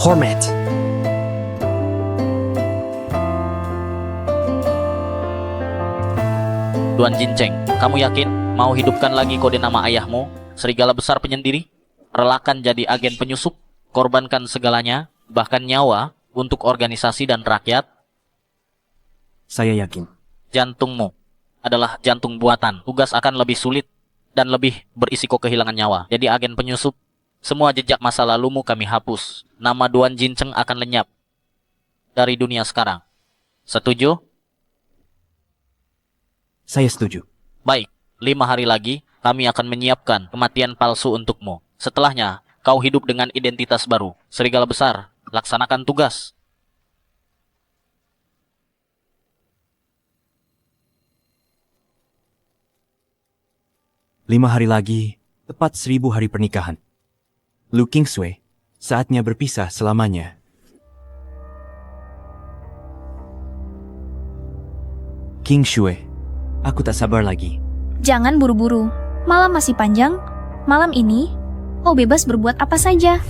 Hormat. Tuan Jinceng, kamu yakin mau hidupkan lagi kode nama ayahmu, serigala besar penyendiri? Relakan jadi agen penyusup, korbankan segalanya, bahkan nyawa, untuk organisasi dan rakyat? Saya yakin. Jantungmu adalah jantung buatan. Tugas akan lebih sulit dan lebih berisiko kehilangan nyawa. Jadi agen penyusup, semua jejak masa lalumu kami hapus. Nama Tuan Jinceng akan lenyap dari dunia sekarang. Setuju? Saya setuju. Baik, 5 hari lagi kami akan menyiapkan kematian palsu untukmu. Setelahnya, kau hidup dengan identitas baru. Serigala besar, laksanakan tugas. Lima hari lagi, tepat 1000 hari pernikahan. Lu Kingsway, saatnya berpisah selamanya. King Shui, aku tak sabar lagi. Jangan buru-buru. Malam masih panjang. Malam ini, kau bebas berbuat apa saja.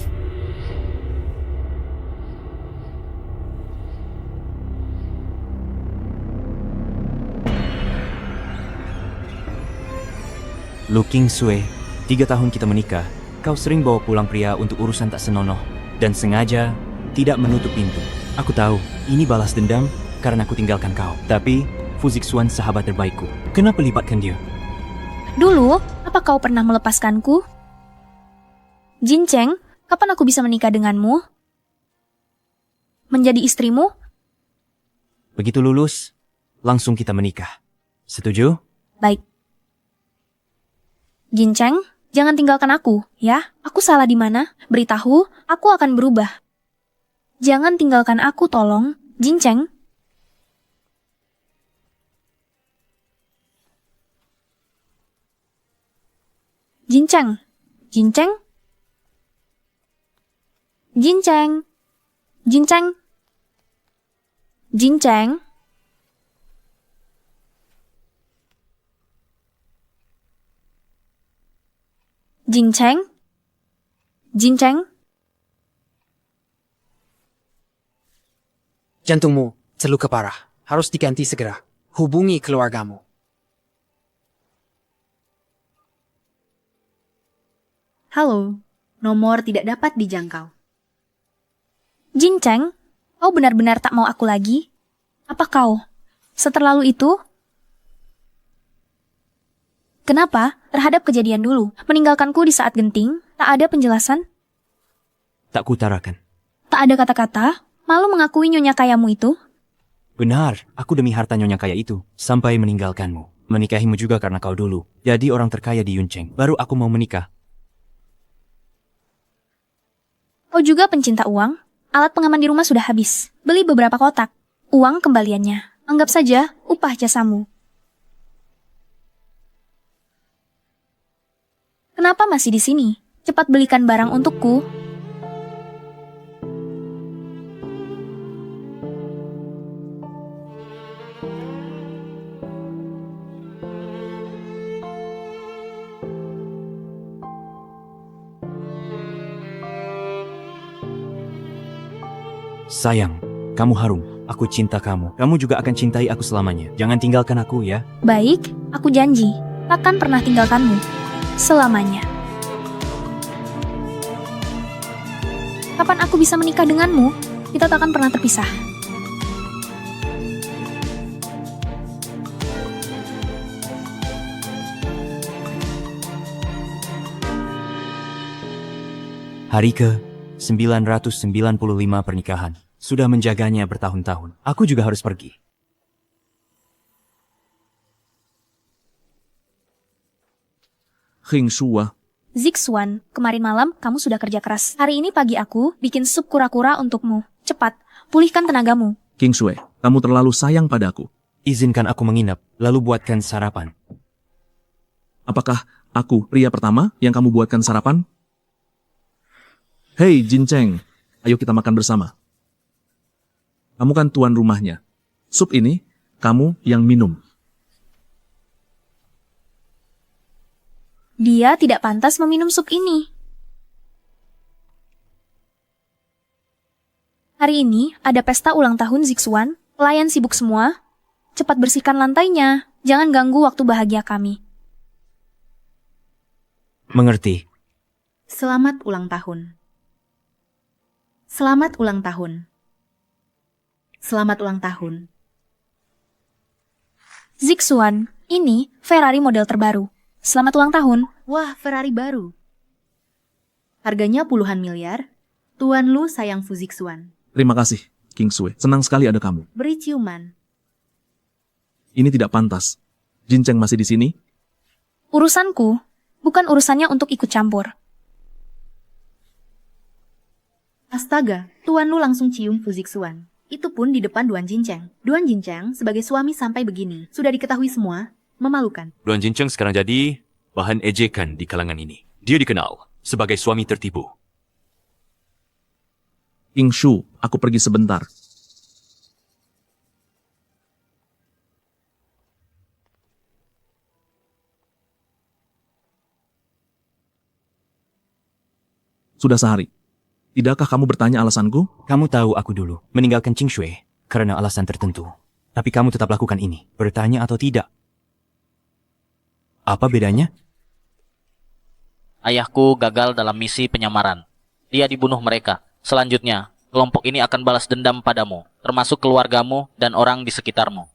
Lu Kingsway, 3 tahun kita menikah. Kau sering bawa pulang pria untuk urusan tak senonoh. Dan sengaja tidak menutup pintu. Aku tahu, ini balas dendam karena aku tinggalkan kau. Tapi, Fuzixuan sahabat terbaikku. Kenapa libatkan dia? Dulu, apa kau pernah melepaskanku? Jinceng, kapan aku bisa menikah denganmu? Menjadi istrimu? Begitu lulus, langsung kita menikah. Setuju? Baik. Jinceng, jangan tinggalkan aku, ya. Aku salah di mana? Beritahu, aku akan berubah. Jangan tinggalkan aku, tolong. Jinceng. Jinceng. Jinceng. Jinceng. Jinceng. Jinceng. Jinceng. Jinceng. Jantungmu terluka parah. Harus diganti segera. Hubungi keluargamu. Halo, nomor tidak dapat dijangkau. Jinceng, kau benar-benar tak mau aku lagi? Apa kau seterlalu itu? Kenapa? Terhadap kejadian dulu, meninggalkanku di saat genting, tak ada penjelasan, Tak kutarakan. tak ada kata-kata, malu mengakui nyonya kayamu itu? Benar, aku demi harta nyonya kaya itu, sampai meninggalkanmu. Menikahimu juga karena kau dulu. Jadi orang terkaya di Yuncheng. Baru aku mau menikah. Kau juga pencinta uang? Alat pengaman di rumah sudah habis. Beli beberapa kotak. Uang kembaliannya. Anggap saja upah jasamu. Kenapa masih di sini? Cepat belikan barang untukku. Sayang, kamu harum. Aku cinta kamu. Kamu juga akan cintai aku selamanya. Jangan tinggalkan aku ya. Baik, aku janji. Takkan pernah tinggalkanmu. Selamanya. Kapan aku bisa menikah denganmu? Kita takkan pernah terpisah. Hari ke 995 pernikahan. Sudah menjaganya bertahun-tahun. Aku juga harus pergi. King Shua, Zixuan, kemarin malam kamu sudah kerja keras. Hari ini pagi aku bikin sup kura-kura untukmu. Cepat, pulihkan tenagamu. King Shui, kamu terlalu sayang padaku. Izinkan aku menginap, lalu buatkan sarapan. Apakah aku pria pertama yang kamu buatkan sarapan? Hei Jin Cheng, ayo kita makan bersama. Kamu kan tuan rumahnya. Sup ini, kamu yang minum. Dia tidak pantas meminum sup ini. Hari ini ada pesta ulang tahun Zixuan. Pelayan sibuk semua. Cepat bersihkan lantainya. Jangan ganggu waktu bahagia kami. Mengerti. Selamat ulang tahun. Selamat ulang tahun. Selamat ulang tahun. Zixuan, ini Ferrari model terbaru. Selamat ulang tahun. Wah, Ferrari baru. Harganya puluhan miliar. Tuan Lu sayang Fuzixuan. Terima kasih, King Sui. Senang sekali ada kamu. Beri ciuman. Ini tidak pantas. Jin Cheng masih di sini? Urusanku, bukan urusannya untuk ikut campur. Astaga, Tuan Lu langsung cium Fuzixuan. Itu pun di depan Duan Jincheng. Duan Jincheng sebagai suami sampai begini. Sudah diketahui semua. Memalukan. Duan Jincheng sekarang jadi bahan ejekan di kalangan ini. Dia dikenal sebagai suami tertipu. King Shu, aku pergi sebentar. Sudah sehari. Tidakkah kamu bertanya alasanku? Kamu tahu aku dulu meninggalkan Qing Shui karena alasan tertentu. Tapi kamu tetap lakukan ini, bertanya atau tidak. Apa bedanya? Ayahku gagal dalam misi penyamaran. Dia dibunuh mereka. Selanjutnya, kelompok ini akan balas dendam padamu, termasuk keluargamu dan orang di sekitarmu.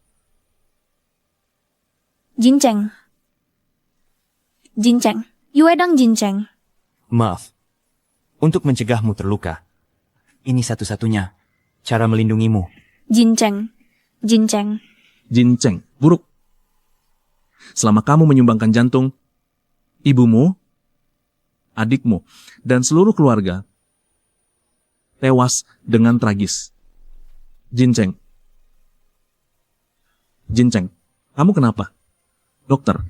Jincheng. Jincheng. Yuedang Jincheng. Maaf. Untuk mencegahmu terluka. Ini satu-satunya cara melindungimu. Jincheng. Jincheng. Jin Cheng, buruk. Selama kamu menyumbangkan jantung, ibumu, adikmu, dan seluruh keluarga tewas dengan tragis. Jin Cheng. Jin Cheng, kamu kenapa? Dokter.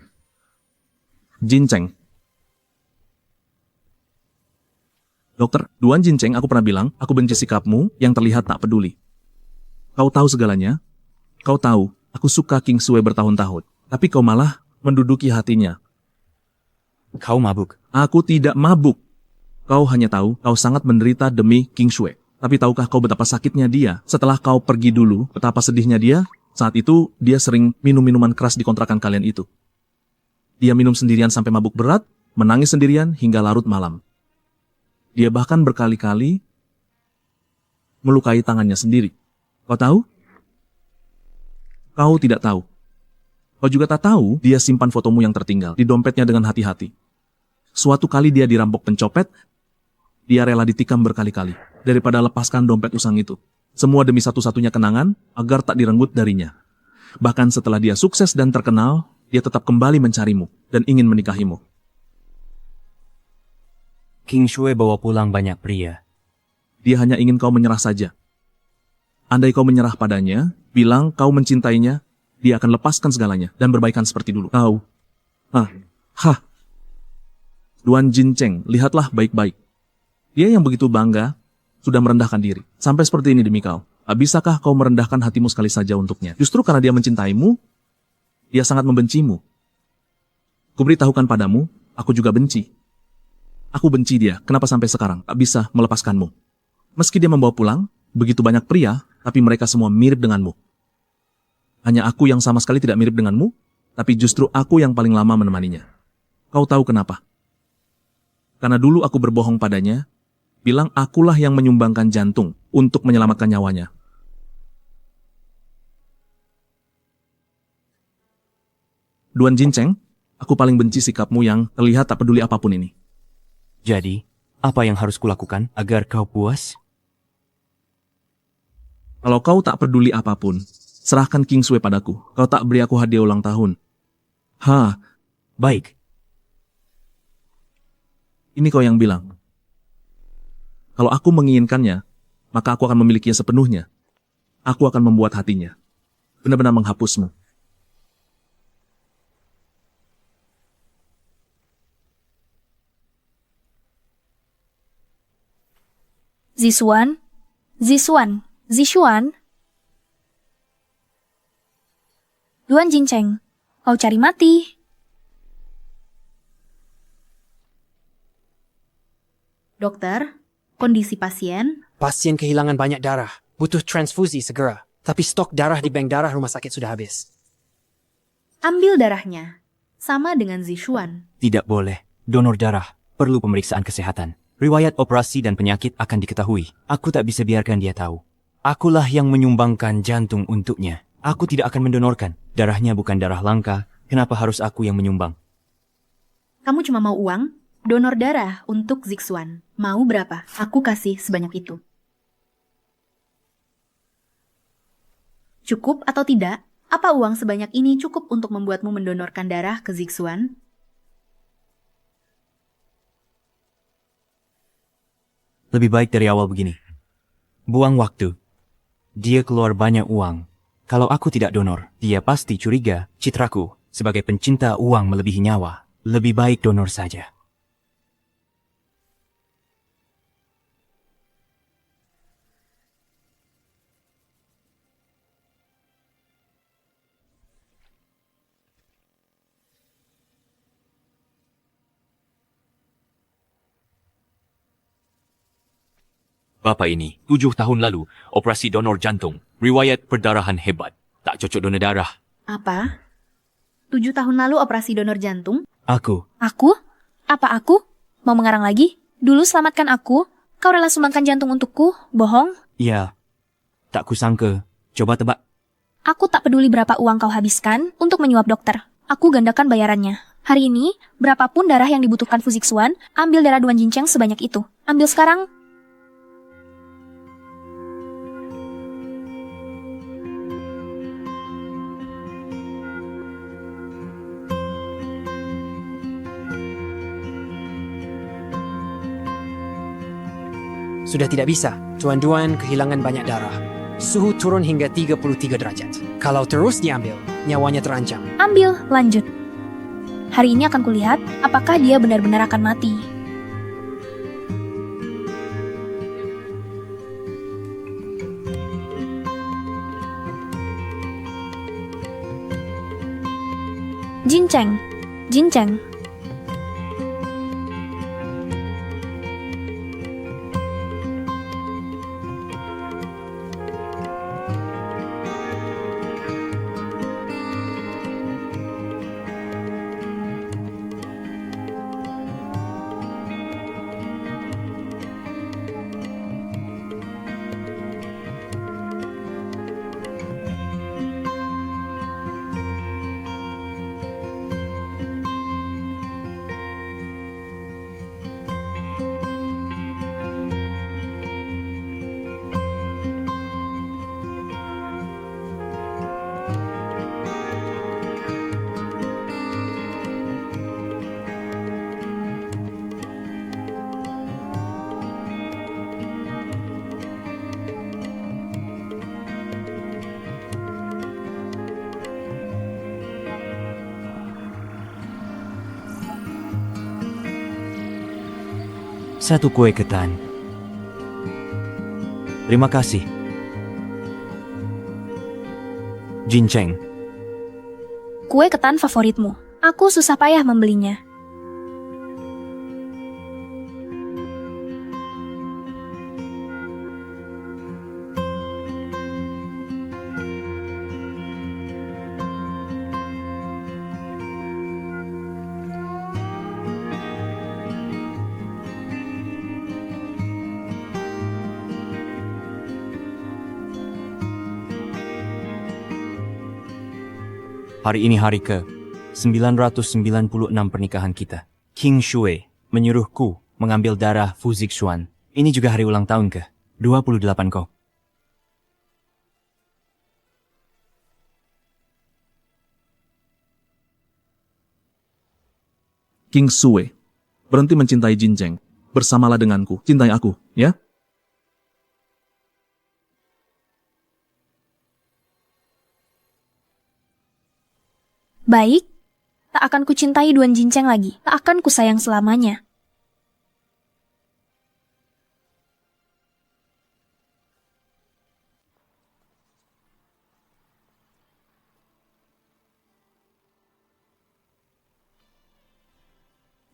Jin Cheng. Dokter, Duan Jin Cheng, aku pernah bilang, aku benci sikapmu yang terlihat tak peduli. Kau tahu segalanya. Kau tahu, aku suka King Sui bertahun-tahun. Tapi kau malah menduduki hatinya. Kau mabuk. Aku tidak mabuk. Kau hanya tahu, kau sangat menderita demi King Sui. Tapi tahukah kau betapa sakitnya dia? Setelah kau pergi dulu, betapa sedihnya dia? Saat itu, dia sering minum minuman keras di kontrakan kalian itu. Dia minum sendirian sampai mabuk berat, menangis sendirian hingga larut malam. Dia bahkan berkali-kali melukai tangannya sendiri. Kau tahu? Kau tidak tahu. Kau juga tak tahu dia simpan fotomu yang tertinggal di dompetnya dengan hati-hati. Suatu kali dia dirampok pencopet, dia rela ditikam berkali-kali daripada lepaskan dompet usang itu. Semua demi satu-satunya kenangan agar tak direnggut darinya. Bahkan setelah dia sukses dan terkenal, dia tetap kembali mencarimu dan ingin menikahimu. King Shui bawa pulang banyak pria. Dia hanya ingin kau menyerah saja. Andai kau menyerah padanya, bilang kau mencintainya, dia akan lepaskan segalanya dan berbaikan seperti dulu. Kau. Duan Jin Cheng, lihatlah baik-baik. Dia yang begitu bangga, sudah merendahkan diri. Sampai seperti ini demi kau. Bisakah kau merendahkan hatimu sekali saja untuknya? Justru karena dia mencintaimu, dia sangat membencimu. Kuberitahukan padamu, aku juga benci. Aku benci dia, kenapa sampai sekarang tak bisa melepaskanmu. Meski dia membawa pulang begitu banyak pria, tapi mereka semua mirip denganmu. Hanya aku yang sama sekali tidak mirip denganmu, tapi justru aku yang paling lama menemaninya. Kau tahu kenapa? Karena dulu aku berbohong padanya, bilang akulah yang menyumbangkan jantung untuk menyelamatkan nyawanya. Duan Jin Cheng, aku paling benci sikapmu yang terlihat tak peduli apapun ini. Jadi, apa yang harus kulakukan agar kau puas? Kalau kau tak peduli apapun, serahkan King Sui padaku. Kau tak beri aku hadiah ulang tahun. Baik. Ini kau yang bilang. Kalau aku menginginkannya, maka aku akan memilikinya sepenuhnya. Aku akan membuat hatinya benar-benar menghapusmu. Zixuan. Zixuan. Zixuan. Duan Jincheng, kau cari mati. Dokter, kondisi pasien Pasien kehilangan banyak darah, butuh transfusi segera. Tapi stok darah di bank darah rumah sakit sudah habis. Ambil darahnya. Sama dengan Zishuan. Tidak boleh. Donor darah perlu pemeriksaan kesehatan. Riwayat operasi dan penyakit akan diketahui. Aku tak bisa biarkan dia tahu. Akulah yang menyumbangkan jantung untuknya. Aku tidak akan mendonorkan. Darahnya bukan darah langka. Kenapa harus aku yang menyumbang? Kamu cuma mau uang? Donor darah untuk Zixuan. Mau berapa? Aku kasih sebanyak itu. Cukup atau tidak? Apa uang sebanyak ini cukup untuk membuatmu mendonorkan darah ke Zixuan? Lebih baik dari awal begini. Buang waktu. Dia keluar banyak uang. Kalau aku tidak donor, dia pasti curiga citraku sebagai pencinta uang melebihi nyawa. Lebih baik donor saja. Bapa ini, 7 tahun lalu, operasi donor jantung. Riwayat perdarahan hebat. Tak cocok donor darah. Apa? 7 tahun lalu operasi donor jantung? Aku. Aku? Apa aku? Mau mengarang lagi? Dulu selamatkan aku. Kau rela sumbangkan jantung untukku? Bohong? Ya. Tak kusangka. Coba tebak. Aku tak peduli berapa uang kau habiskan untuk menyuap dokter. Aku gandakan bayarannya. Hari ini, berapapun darah yang dibutuhkan Fuzixuan, ambil darah Duan Jincheng sebanyak itu. Ambil sekarang. Sudah tidak bisa. Tuan Duan kehilangan banyak darah. Suhu turun hingga 33 derajat. Kalau terus diambil, nyawanya terancam. Ambil, lanjut. Hari ini akan kulihat apakah dia benar-benar akan mati. Jincheng. Jincheng. Satu kue ketan. Terima kasih. Jincheng. Kue ketan favoritmu. Aku susah payah membelinya. Hari ini hari ke 996 pernikahan kita. King Shui menyuruhku mengambil darah Fuzixuan. Ini juga hari ulang tahun ke 28 kau. King Sue, berhenti mencintai Jincheng. Bersamalah denganku, cintai aku, ya? Baik, tak akan kucintai Duan Jincheng lagi. Tak akan kusayang selamanya.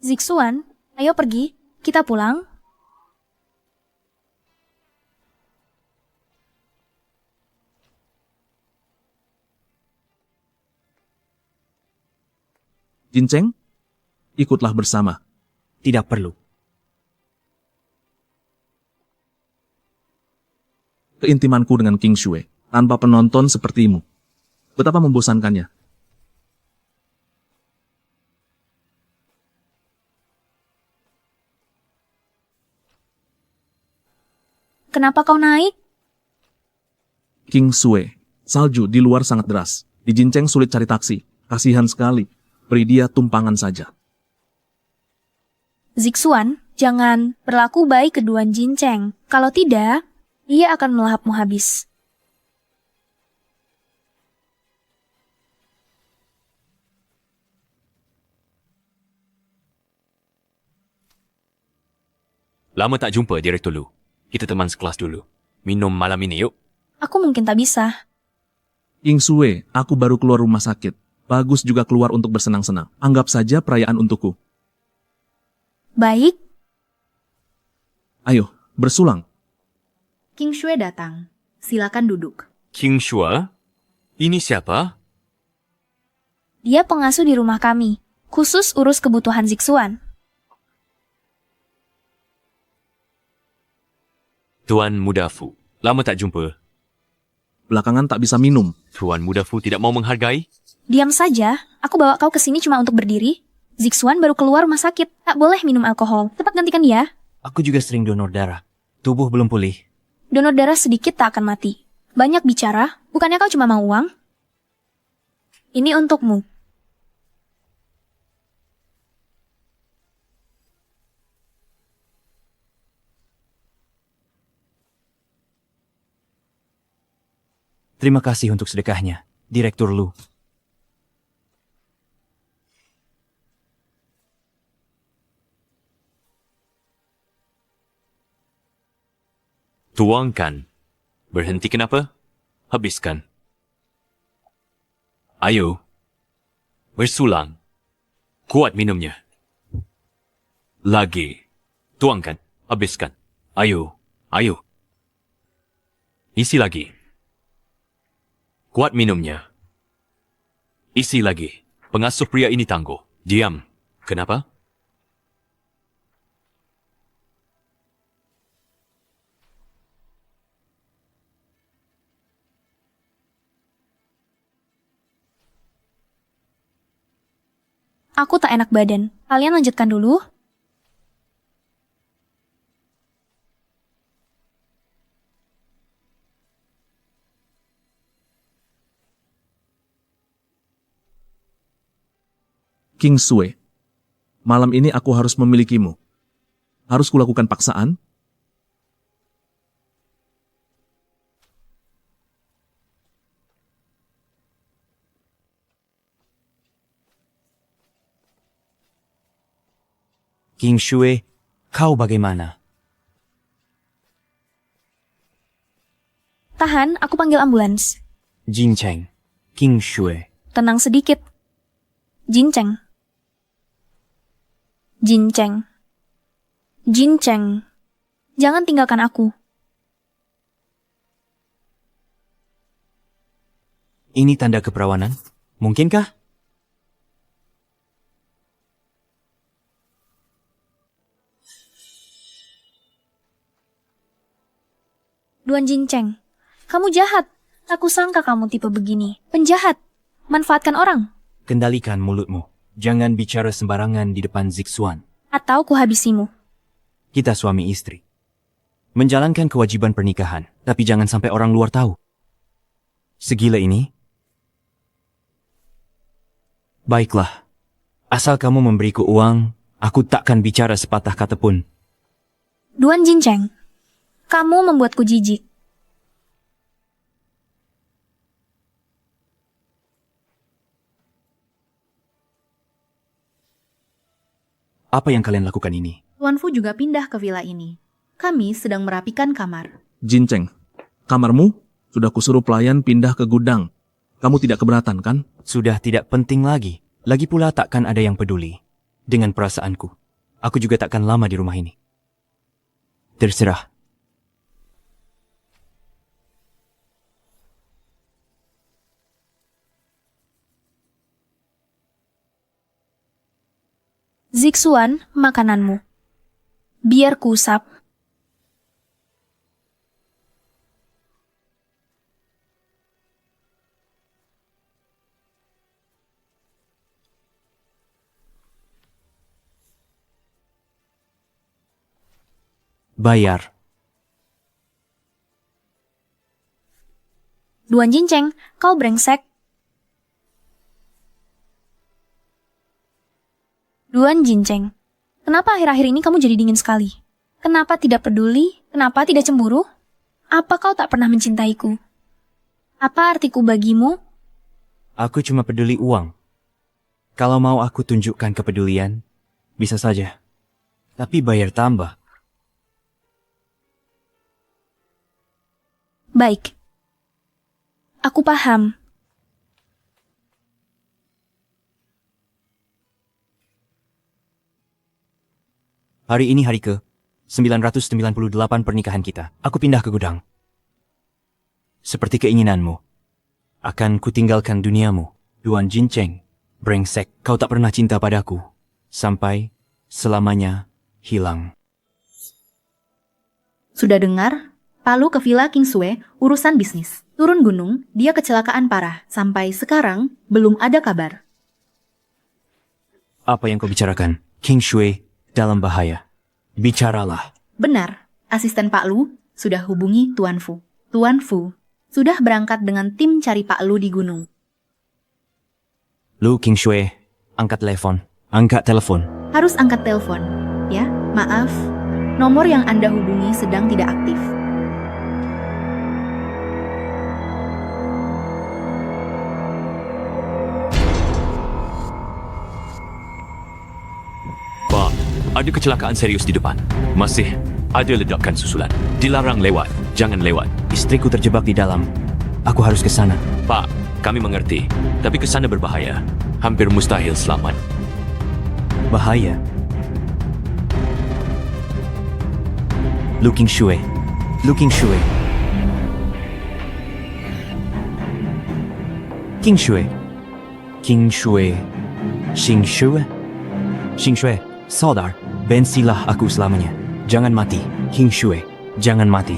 Zixuan, ayo pergi. Kita pulang. Jinceng, ikutlah bersama. Tidak perlu. Keintimanku dengan King Shui, tanpa penonton sepertimu. Betapa membosankannya. Kenapa kau naik? King Shui, salju di luar sangat deras. Di Jinceng sulit cari taksi. Kasihan sekali. Beri dia tumpangan saja. Zixuan, jangan berlaku baik ke Duan Jinceng. Kalau tidak, ia akan melahapmu habis. Lama tak jumpa, Direktur Lu. Kita teman sekelas dulu. Minum malam ini yuk. Aku mungkin tak bisa. King Shui, aku baru keluar rumah sakit. Bagus juga keluar untuk bersenang-senang. Anggap saja perayaan untukku. Baik, Ayo, bersulang. King Shui datang. Silakan duduk. King Shua? Ini siapa? dia pengasuh di rumah kami. Khusus urus kebutuhan Zixuan. Tuan Muda Fu. Lama tak jumpa. Belakangan tak bisa minum. Tuan Muda Fu tidak mau menghargai? Diam saja, aku bawa kau ke sini cuma untuk berdiri. Zixuan baru keluar rumah sakit, tak boleh minum alkohol. Cepat gantikan dia. Aku juga sering donor darah. Tubuh belum pulih. Donor darah sedikit tak akan mati. Banyak bicara, bukannya kau cuma mau uang? Ini untukmu. Terima kasih untuk sedekahnya, Direktur Lu. Tuangkan. Berhenti kenapa? Habiskan. Ayo. Bersulang. Kuat minumnya. Lagi. Tuangkan. Habiskan. Ayo. Ayo. Isi lagi. Kuat minumnya. Isi lagi. Pengasuh pria ini tangguh. Diam. Kenapa? Aku tak enak badan. Kalian lanjutkan dulu. King Shui, malam ini aku harus memilikimu. Harus kulakukan paksaan? King Shui, kau bagaimana? Tahan, aku panggil ambulans. Jinceng, King Shui. Tenang sedikit. Jinceng. Jinceng. Jinceng. Jangan tinggalkan aku. Ini tanda keperawanan? Mungkinkah? Duan Jinceng, kamu jahat. Aku sangka kamu tipe begini. Penjahat. Manfaatkan orang. Kendalikan mulutmu. Jangan bicara sembarangan di depan Zixuan. Atau kuhabisimu. Kita suami istri. Menjalankan kewajiban pernikahan, tapi jangan sampai orang luar tahu. Segila ini? Baiklah. Asal kamu memberiku uang, aku takkan bicara sepatah kata pun. Duan Jinceng, kamu membuatku jijik. Apa yang kalian lakukan ini? Tuan Fu juga pindah ke villa ini. Kami sedang merapikan kamar. Jinceng, kamarmu sudah kusuruh pelayan pindah ke gudang. Kamu tidak keberatan kan? Sudah tidak penting lagi. Lagi pula takkan ada yang peduli. Dengan perasaanku, aku juga takkan lama di rumah ini. Terserah. Zixuan, makananmu. Biar kusap. Bayar. Duan Jinceng, kau brengsek. Duan Jinceng, kenapa akhir-akhir ini kamu jadi dingin sekali? Kenapa tidak peduli? Kenapa tidak cemburu? Apa kau tak pernah mencintaiku? Apa artiku bagimu? Aku cuma peduli uang. Kalau mau aku tunjukkan kepedulian, bisa saja. Tapi bayar tambah. Baik. Aku paham. Hari ini hari ke 998 pernikahan kita. Aku pindah ke gudang. Seperti keinginanmu. Akan kutinggalkan duniamu. Duan Jinceng. Brengsek, kau tak pernah cinta padaku. Sampai selamanya hilang. Sudah dengar? Palu ke Villa Kingsway, urusan bisnis. Turun gunung, dia kecelakaan parah. Sampai sekarang, belum ada kabar. Apa yang kau bicarakan? King Shui dalam bahaya. Bicaralah. Benar, asisten Pak Lu sudah hubungi Tuan Fu. Tuan Fu sudah berangkat dengan tim cari Pak Lu di gunung. Lu King Shui, angkat telepon. Angkat telepon. Harus angkat telepon. Ya, maaf. Nomor yang Anda hubungi sedang tidak aktif. Pak, ada kecelakaan serius di depan. Masih ada ledakan susulan. Dilarang lewat. Jangan lewat. Istriku terjebak di dalam. Aku harus ke sana. Pak, kami mengerti. Tapi ke sana berbahaya. Hampir mustahil selamat. Bahaya. Lu King Shui. Lu King Shui. King Shui. King Shui. Xing Shui. Xing Shui. Saudar, bensilah aku selamanya. Jangan mati. King Shui. Jangan mati.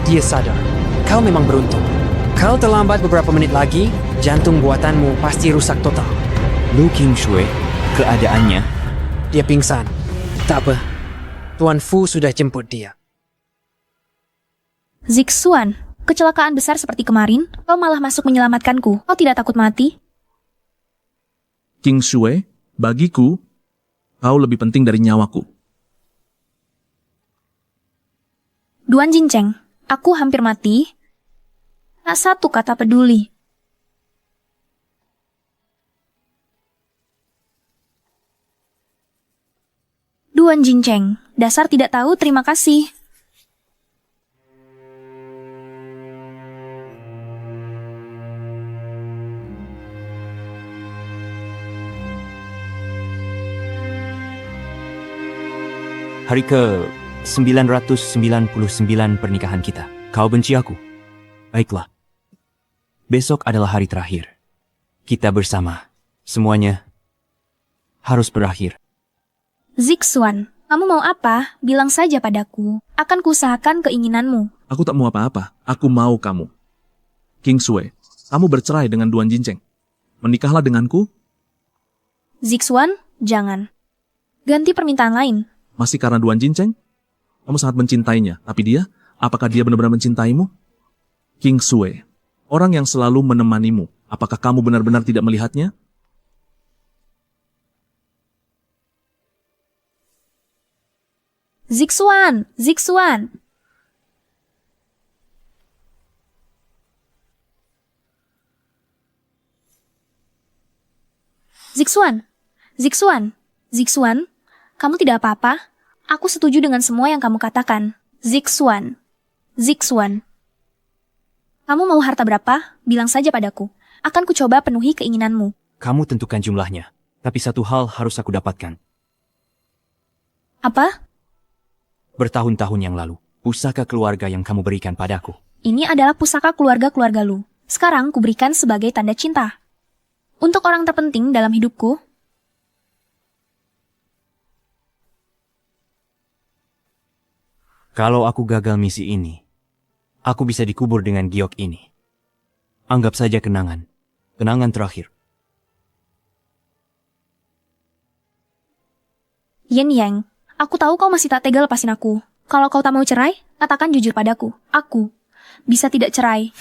Dia sadar. Kau memang beruntung. Kau terlambat beberapa menit lagi, jantung buatanmu pasti rusak total. Lu King Shui, keadaannya. Dia pingsan. Tak apa. Tuan Fu sudah jemput dia. Zixuan, kecelakaan besar seperti kemarin, kau malah masuk menyelamatkanku. Kau tidak takut mati? King Shui, bagiku, kau lebih penting dari nyawaku. Duan Jinceng, aku hampir mati. Tak satu kata peduli. Duan Jinceng, dasar tidak tahu terima kasih. Hari ke 999 pernikahan kita. Kau benci aku? Baiklah. Besok adalah hari terakhir. Kita bersama. Semuanya harus berakhir. Zixuan, kamu mau apa? Bilang saja padaku. Akan kuusahakan keinginanmu. Aku tak mau apa-apa. Aku mau kamu. King Shui, kamu bercerai dengan Duan Jinceng. Menikahlah denganku. Zixuan, jangan. Ganti permintaan lain. Masih karena Duan Jinceng? Kamu sangat mencintainya. Tapi dia, apakah dia benar-benar mencintaimu? King Shui, orang yang selalu menemanimu. Apakah kamu benar-benar tidak melihatnya? Zixuan, Zixuan. Zixuan, Zixuan, Zixuan, kamu tidak apa-apa? Aku setuju dengan semua yang kamu katakan. Zixuan, Zixuan. Kamu mau harta berapa? Bilang saja padaku. Akan kucoba penuhi keinginanmu. Kamu tentukan jumlahnya. Tapi satu hal harus aku dapatkan. Apa? Bertahun-tahun yang lalu, pusaka keluarga yang kamu berikan padaku. Ini adalah pusaka keluarga-keluarga Lu. Sekarang kuberikan sebagai tanda cinta. Untuk orang terpenting dalam hidupku. Kalau aku gagal misi ini, aku bisa dikubur dengan giok ini. Anggap saja kenangan. Kenangan terakhir. Yin Yang, aku tahu kau masih tak tega lepasin aku. Kalau kau tak mau cerai, katakan jujur padaku. Aku bisa tidak cerai.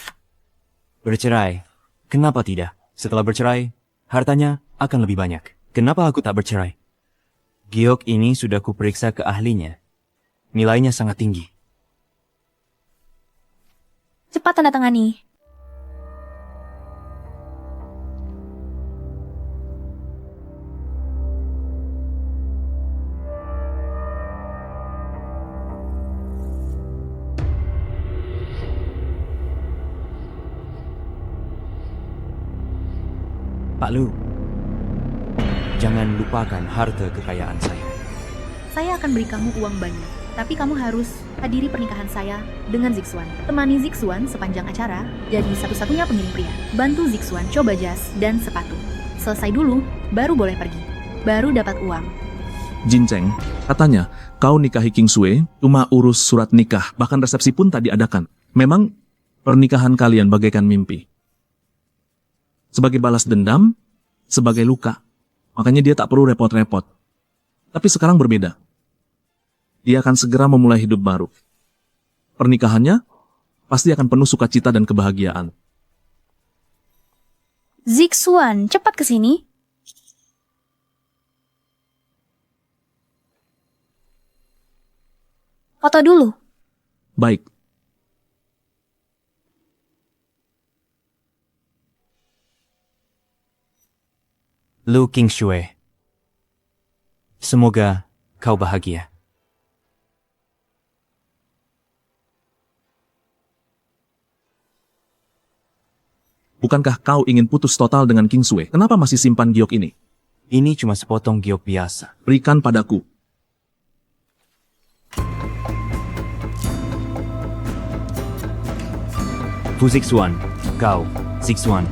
Bercerai? Kenapa tidak? Setelah bercerai, hartanya akan lebih banyak. Kenapa aku tak bercerai? Giok ini sudah kuperiksa ke ahlinya. Nilainya sangat tinggi. Cepat tanda tangani. Pak Lu, jangan lupakan harta kekayaan saya. Saya akan beri kamu uang banyak, tapi kamu harus hadiri pernikahan saya dengan Zixuan. Temani Zixuan sepanjang acara, jadi satu-satunya pengiring pria. Bantu Zixuan coba jas dan sepatu. Selesai dulu, baru boleh pergi. Baru dapat uang. Jincheng, katanya kau nikahi King Sui, cuma urus surat nikah, bahkan resepsi pun tak diadakan. Memang pernikahan kalian bagaikan mimpi. Sebagai balas dendam, sebagai luka. Makanya dia tak perlu repot-repot. Tapi sekarang berbeda. Dia akan segera memulai hidup baru. Pernikahannya pasti akan penuh sukacita dan kebahagiaan. Zixuan, cepat ke sini. Foto dulu. Baik, Lu King Shui. Semoga kau bahagia. bukankah kau ingin putus total dengan King Sui? Kenapa masih simpan giok ini? Ini cuma sepotong giok biasa. Berikan padaku. Fu Zixuan, kau, Zixuan.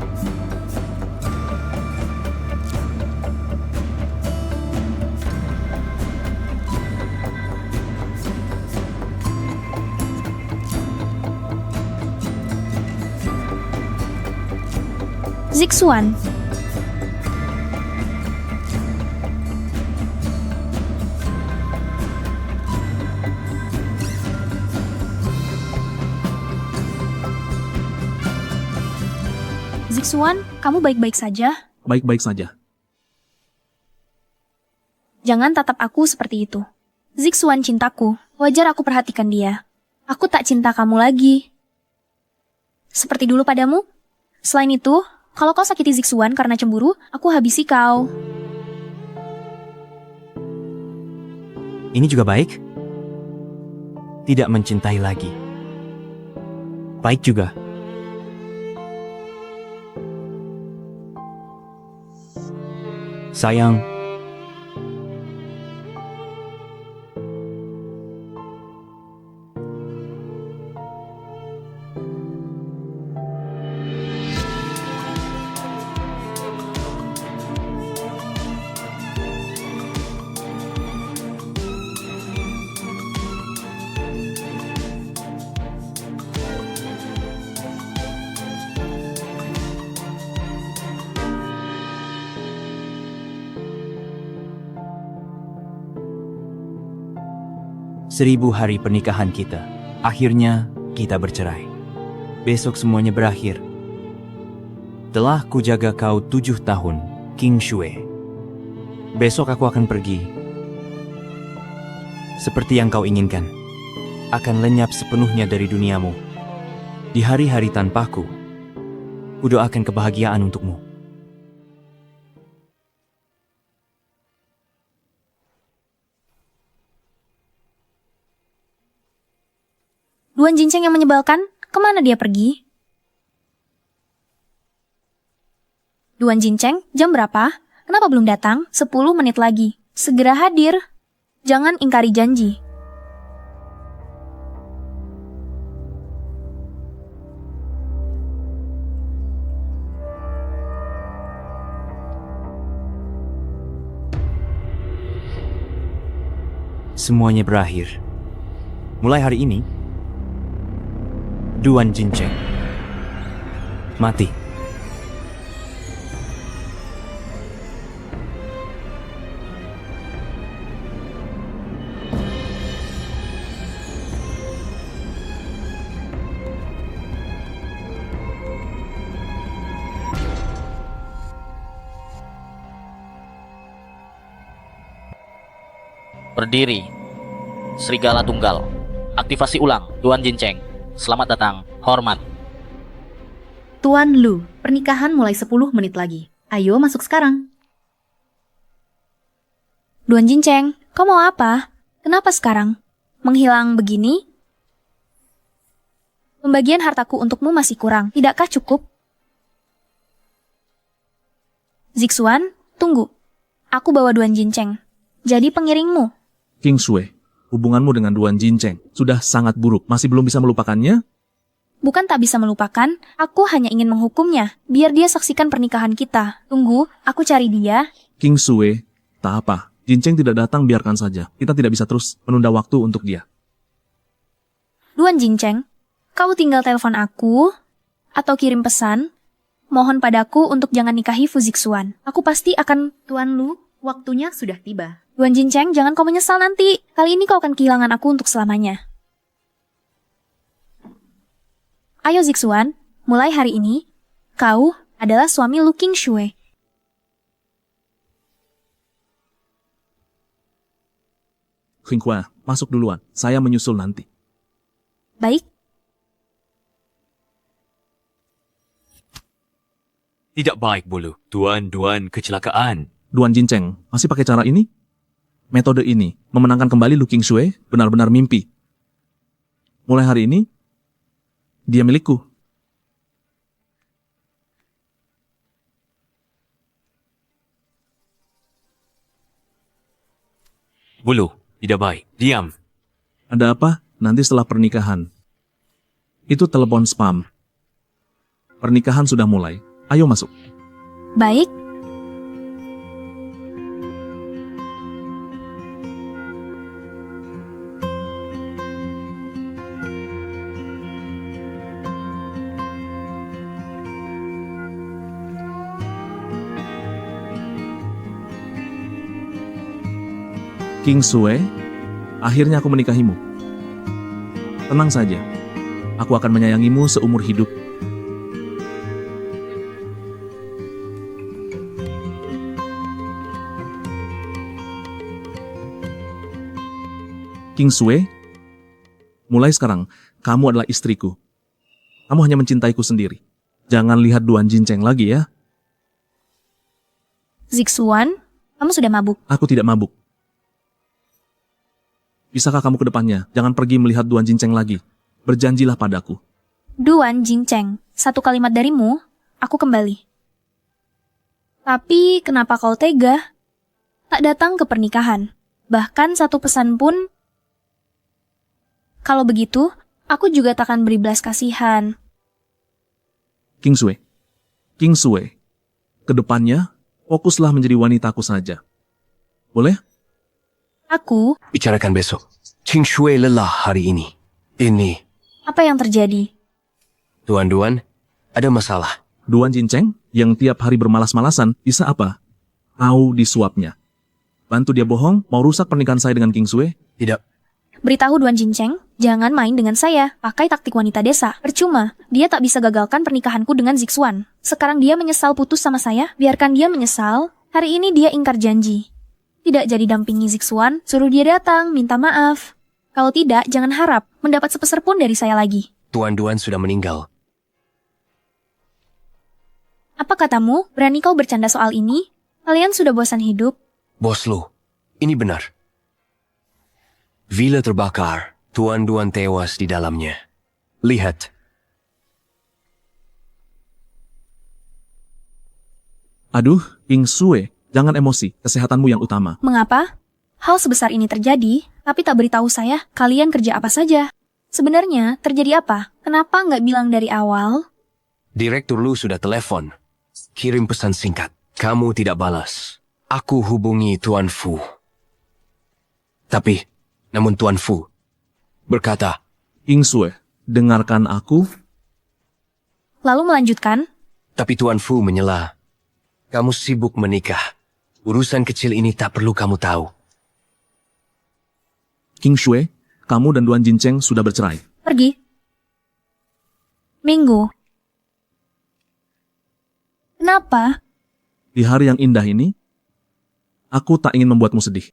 Zixuan. Zixuan, kamu baik-baik saja? Baik-baik saja. Jangan tatap aku seperti itu. Zixuan cintaku, wajar aku perhatikan dia. Aku tak cinta kamu lagi. Seperti dulu padamu? Selain itu, kalau kau sakiti Zixuan karena cemburu, aku habisi kau. Ini juga baik? Tidak mencintai lagi. Baik juga. Sayang, seribu hari pernikahan kita. Akhirnya, kita bercerai. Besok semuanya berakhir. Telah kujaga kau 7 tahun, King Shui. Besok aku akan pergi. Seperti yang kau inginkan. Akan lenyap sepenuhnya dari duniamu. Di hari-hari tanpaku, kudoakan kebahagiaan untukmu. Duan Jinceng yang menyebalkan, kemana dia pergi? Duan Jinceng, jam berapa? Kenapa belum datang? 10 menit lagi. Segera hadir. Jangan ingkari janji. Semuanya berakhir. Mulai hari ini, Duan Jinceng mati. Berdiri. Serigala Tunggal. Aktivasi ulang. Duan Jinceng. Selamat datang. Hormat. Tuan Lu, pernikahan mulai 10 menit lagi. Ayo masuk sekarang. Duan Jinceng, kau mau apa? Kenapa sekarang? Menghilang begini? Pembagian hartaku untukmu masih kurang. Tidakkah cukup? Zixuan, tunggu. Aku bawa Duan Jinceng. Jadi pengiringmu. King Sui, hubunganmu dengan Duan Jinceng sudah sangat buruk. Masih belum bisa melupakannya? Bukan tak bisa melupakan, aku hanya ingin menghukumnya. Biar dia saksikan pernikahan kita. Tunggu, aku cari dia. King Sui, tak apa. Jinceng tidak datang, biarkan saja. Kita tidak bisa terus menunda waktu untuk dia. Duan Jinceng, kau tinggal telepon aku atau kirim pesan. Mohon padaku untuk jangan nikahi Fu Zixuan. Aku pasti akan... Tuan Lu, waktunya sudah tiba. Duan Jinceng, jangan kau menyesal nanti. Kali ini kau akan kehilangan aku untuk selamanya. Ayo Zixuan, mulai hari ini, kau adalah suami Lu King Shui. Xinghua, masuk duluan. Saya menyusul nanti. Baik, Tidak baik, Bulu. Duan kecelakaan. Duan Jinceng, masih pakai cara ini? Metode ini, memenangkan kembali Lu King Shui, benar-benar mimpi. Mulai hari ini, dia milikku. Bulu, tidak baik. Diam. Ada apa? Nanti setelah pernikahan. Itu telepon spam. Pernikahan sudah mulai. Ayo masuk. baik. King Sui, akhirnya aku menikahimu. Tenang saja, aku akan menyayangimu seumur hidup. King Sui, mulai sekarang, kamu adalah istriku. Kamu hanya mencintaiku sendiri. Jangan lihat Duan Jinceng lagi ya. Zixuan, kamu sudah mabuk. Aku tidak mabuk. Bisakah kamu ke depannya? Jangan pergi melihat Duan Jinceng lagi. Berjanjilah padaku. Duan Jinceng, satu kalimat darimu, aku kembali. Tapi kenapa kau tega? Tak datang ke pernikahan. Bahkan satu pesan pun. Kalau begitu, aku juga takkan beri belas kasihan. King Sui, ke depannya, fokuslah menjadi wanitaku saja. Boleh? Aku, Bicarakan besok. King Shui lelah hari ini. Ini, apa yang terjadi? Duan, ada masalah. Duan Jinceng yang tiap hari bermalas-malasan, bisa apa? Kau disuapnya. Bantu dia bohong, mau rusak pernikahan saya dengan King Sui? Tidak, Beritahu Duan Jinceng, jangan main dengan saya. Pakai taktik wanita desa. Percuma, dia tak bisa gagalkan pernikahanku dengan Zixuan. Sekarang dia menyesal putus sama saya. Biarkan dia menyesal. Hari ini dia ingkar janji. Tidak jadi dampingi Zixuan, suruh dia datang, minta maaf. Kalau tidak, jangan harap mendapat sepeser pun dari saya lagi. Tuan sudah meninggal. Apa katamu? Berani kau bercanda soal ini? Kalian sudah bosan hidup? Bos Lu, ini benar. Villa terbakar, Tuan tewas di dalamnya. Lihat. Aduh, King Sue, jangan emosi, kesehatanmu yang utama. Mengapa? Hal sebesar ini terjadi, tapi tak beritahu saya kalian kerja apa saja. Sebenarnya terjadi apa? Kenapa nggak bilang dari awal? Direktur Lu sudah telepon. Kirim pesan singkat. Kamu tidak balas. Aku hubungi Tuan Fu. Namun Tuan Fu berkata, King Sue, dengarkan aku. Lalu melanjutkan, tapi Tuan Fu menyela. Kamu sibuk menikah. Urusan kecil ini tak perlu kamu tahu. King Sue, kamu dan Duan Jincheng sudah bercerai. pergi. Minggu. Kenapa? Di hari yang indah ini, aku tak ingin membuatmu sedih.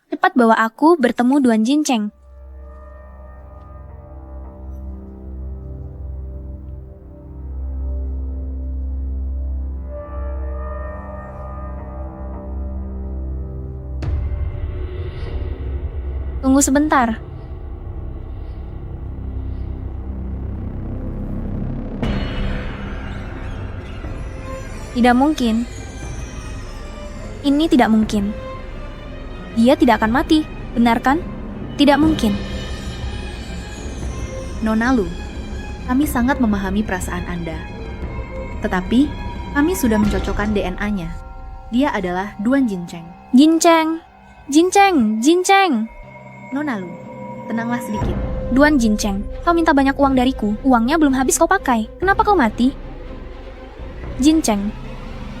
Cepat bawa aku bertemu Duan Jincheng. Tunggu sebentar. Tidak mungkin. Ini tidak mungkin. Dia tidak akan mati, benar kan? Tidak mungkin. Nona Lu, kami sangat memahami perasaan Anda. Tetapi, kami sudah mencocokkan DNA-nya. Dia adalah Duan Jincheng. Jincheng. Jincheng. Jincheng. Nona Lu, tenanglah sedikit. Duan Jincheng, kau minta banyak uang dariku. Uangnya belum habis kau pakai. Kenapa kau mati? Jincheng,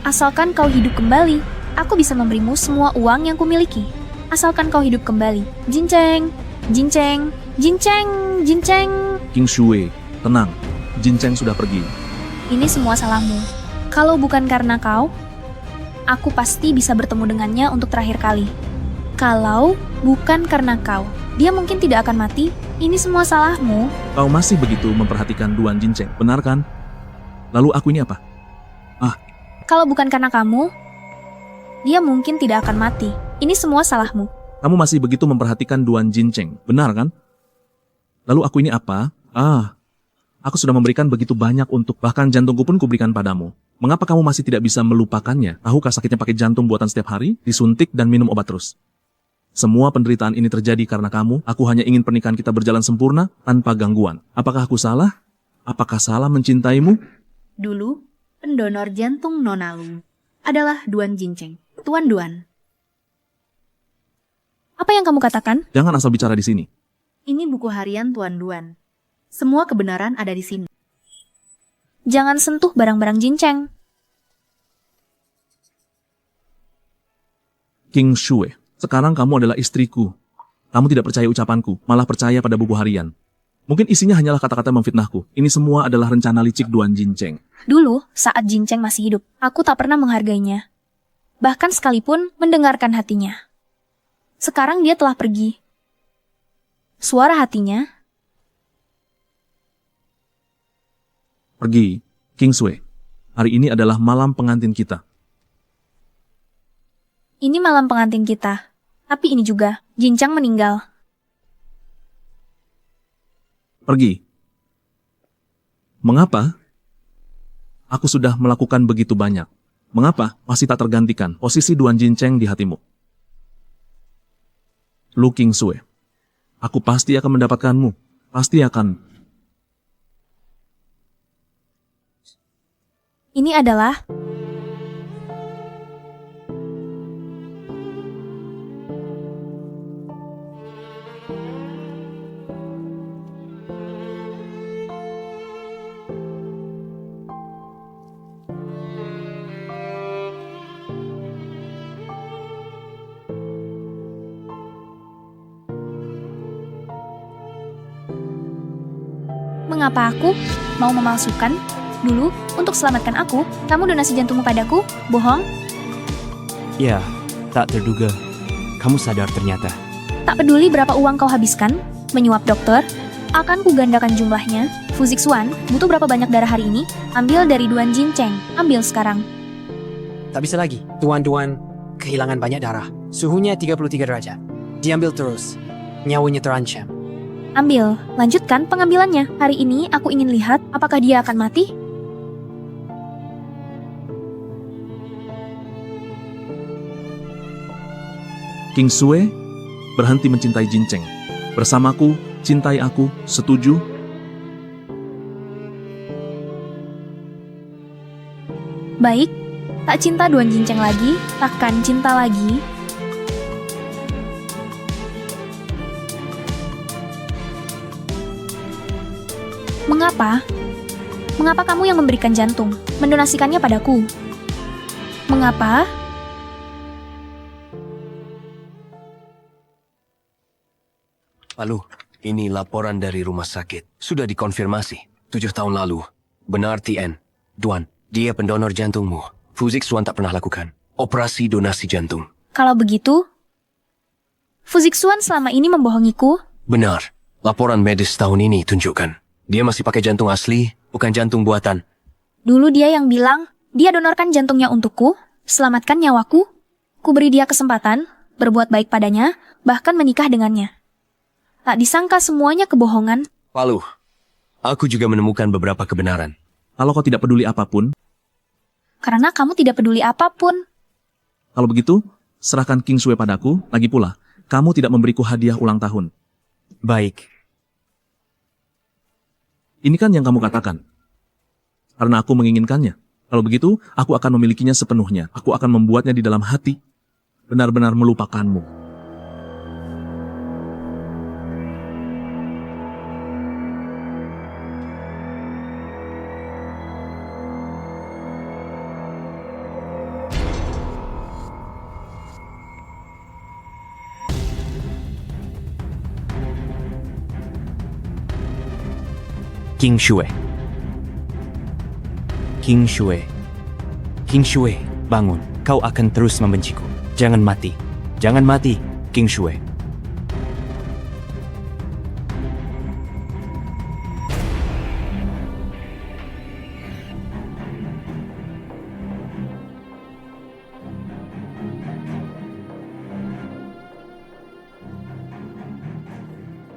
asalkan kau hidup kembali, aku bisa memberimu semua uang yang kumiliki. Asalkan kau hidup kembali. Jincheng. Jincheng. Jincheng. Jincheng. King Sue, tenang. Jincheng sudah pergi. Ini semua salahmu. Kalau bukan karena kau, aku pasti bisa bertemu dengannya untuk terakhir kali. Kalau bukan karena kau, dia mungkin tidak akan mati. Ini semua salahmu. Kau masih begitu memperhatikan Duan Jincheng, benar kan? Lalu aku ini apa? Kalau bukan karena kamu, dia mungkin tidak akan mati. Ini semua salahmu. Kamu masih begitu memperhatikan Duan Jincheng, benar kan? Lalu aku ini apa? Aku sudah memberikan begitu banyak untuk, bahkan jantungku pun kuberikan padamu. Mengapa kamu masih tidak bisa melupakannya? Tahukah sakitnya pakai jantung buatan setiap hari, disuntik dan minum obat terus? Semua penderitaan ini terjadi karena kamu. Aku hanya ingin pernikahan kita berjalan sempurna tanpa gangguan. Apakah aku salah? Apakah salah mencintaimu? Dulu, pendonor jantung Nona Lu adalah Duan Jincheng. Tuan Duan, Apa yang kamu katakan? Jangan asal bicara di sini. ini buku harian Tuan Duan. Semua kebenaran ada di sini. Jangan sentuh barang-barang Jincheng. King Sue, sekarang kamu adalah istriku. Kamu tidak percaya ucapanku, malah percaya pada buku harian. Mungkin isinya hanyalah kata-kata memfitnahku. Ini semua adalah rencana licik Duan Jincheng. Dulu, saat Jincheng masih hidup, aku tak pernah menghargainya. Bahkan sekalipun mendengarkan hatinya. Sekarang dia telah pergi. Suara hatinya, Pergi, King Sue. Hari ini adalah malam pengantin kita. ini malam pengantin kita. Tapi ini juga, Jincheng meninggal. Pergi. Mengapa? Aku sudah melakukan begitu banyak. Mengapa masih tak tergantikan posisi Duan Jincheng di hatimu? Lu King Sue, aku pasti akan mendapatkanmu. Pasti akan. Ini adalah mengapa aku mau memalsukan. Dulu, untuk selamatkan aku, kamu donasi jantungmu padaku? Bohong? Ya, tak terduga. Kamu sadar ternyata. Tak peduli berapa uang kau habiskan, menyuap dokter, akan kugandakan jumlahnya. Fu Zixuan, butuh berapa banyak darah hari ini? Ambil dari Duan Jincheng. Ambil sekarang. Tak bisa lagi. Tuan-tuan kehilangan banyak darah. Suhunya 33 derajat. Diambil terus. Nyawanya terancam. Ambil, lanjutkan pengambilannya. Hari ini aku ingin lihat apakah dia akan mati. King Sue, berhenti mencintai Jin Cheng. Bersamaku, cintai aku, setuju? Baik, tak cinta Duan Jincheng lagi, takkan cinta lagi. Mengapa? Mengapa kamu yang memberikan jantung, mendonasikannya padaku? Mengapa? Lalu, ini laporan dari rumah sakit. Sudah dikonfirmasi. 7 tahun lalu. Benar Tien. Duan, dia pendonor jantungmu. Fu Zixuan tak pernah lakukan operasi donasi jantung. Kalau begitu, Fu Zixuan selama ini membohongiku. Benar. Laporan medis tahun ini tunjukkan. Dia masih pakai jantung asli, bukan jantung buatan. Dulu dia yang bilang, dia donorkan jantungnya untukku, selamatkan nyawaku. Ku beri dia kesempatan, berbuat baik padanya, bahkan menikah dengannya. Tak disangka semuanya kebohongan. Lalu, aku juga menemukan beberapa kebenaran. Kalau kau tidak peduli apapun, Karena kamu tidak peduli apapun. kalau begitu, serahkan King Sue padaku. Lagi pula, kamu tidak memberiku hadiah ulang tahun. Baik, Ini kan yang kamu katakan. Karena aku menginginkannya. Kalau begitu, aku akan memilikinya sepenuhnya. Aku akan membuatnya di dalam hati. Benar-benar melupakanmu. King Sue. King Sue. King Sue, bangun. Kau akan terus membenciku. Jangan mati. Jangan mati, King Sue.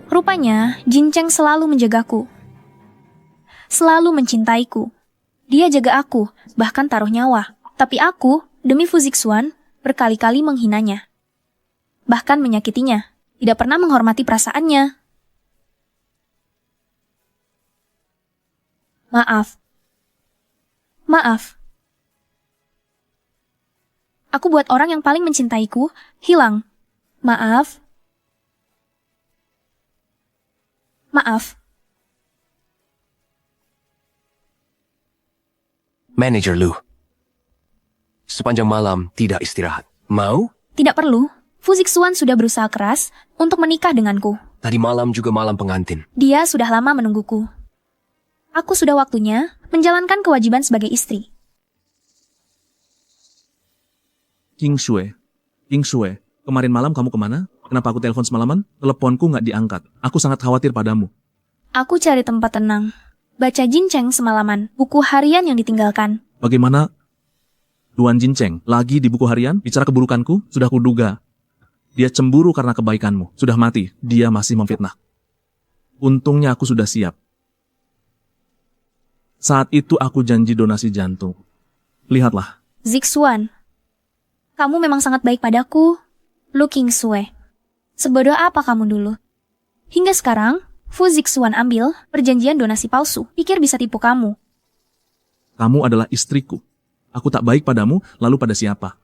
Rupanya, Jincheng selalu menjagaku. Selalu mencintaiku. Dia jaga aku, bahkan taruh nyawa. Tapi aku, demi Fu Zixuan, berkali-kali menghinanya. Bahkan menyakitinya. Tidak pernah menghormati perasaannya. Maaf. Maaf. Aku buat orang yang paling mencintaiku hilang. Maaf. Maaf. Manager Lu. Sepanjang malam tidak istirahat. Mau? Tidak perlu. Fu Zixuan sudah berusaha keras untuk menikah denganku. Tadi malam juga malam pengantin. Dia sudah lama menungguku. Aku sudah waktunya menjalankan kewajiban sebagai istri. King Sue. King Sue, kemarin malam kamu kemana? Kenapa aku telepon semalaman? Teleponku nggak diangkat. Aku sangat khawatir padamu. Aku cari tempat tenang. Baca Jincheng semalaman, buku harian yang ditinggalkan. Bagaimana? Duan Jincheng, lagi di buku harian? Bicara keburukanku? Sudah kuduga. Dia cemburu karena kebaikanmu. Sudah mati, dia masih memfitnah. Untungnya aku sudah siap. Saat itu aku janji donasi jantung. Lihatlah. Zixuan, kamu memang sangat baik padaku. Lu King Sue. Sebodoh apa kamu dulu? Hingga sekarang, Fu Zixuan ambil perjanjian donasi palsu. Pikir bisa tipu kamu. Kamu adalah istriku. Aku tak baik padamu, lalu pada siapa?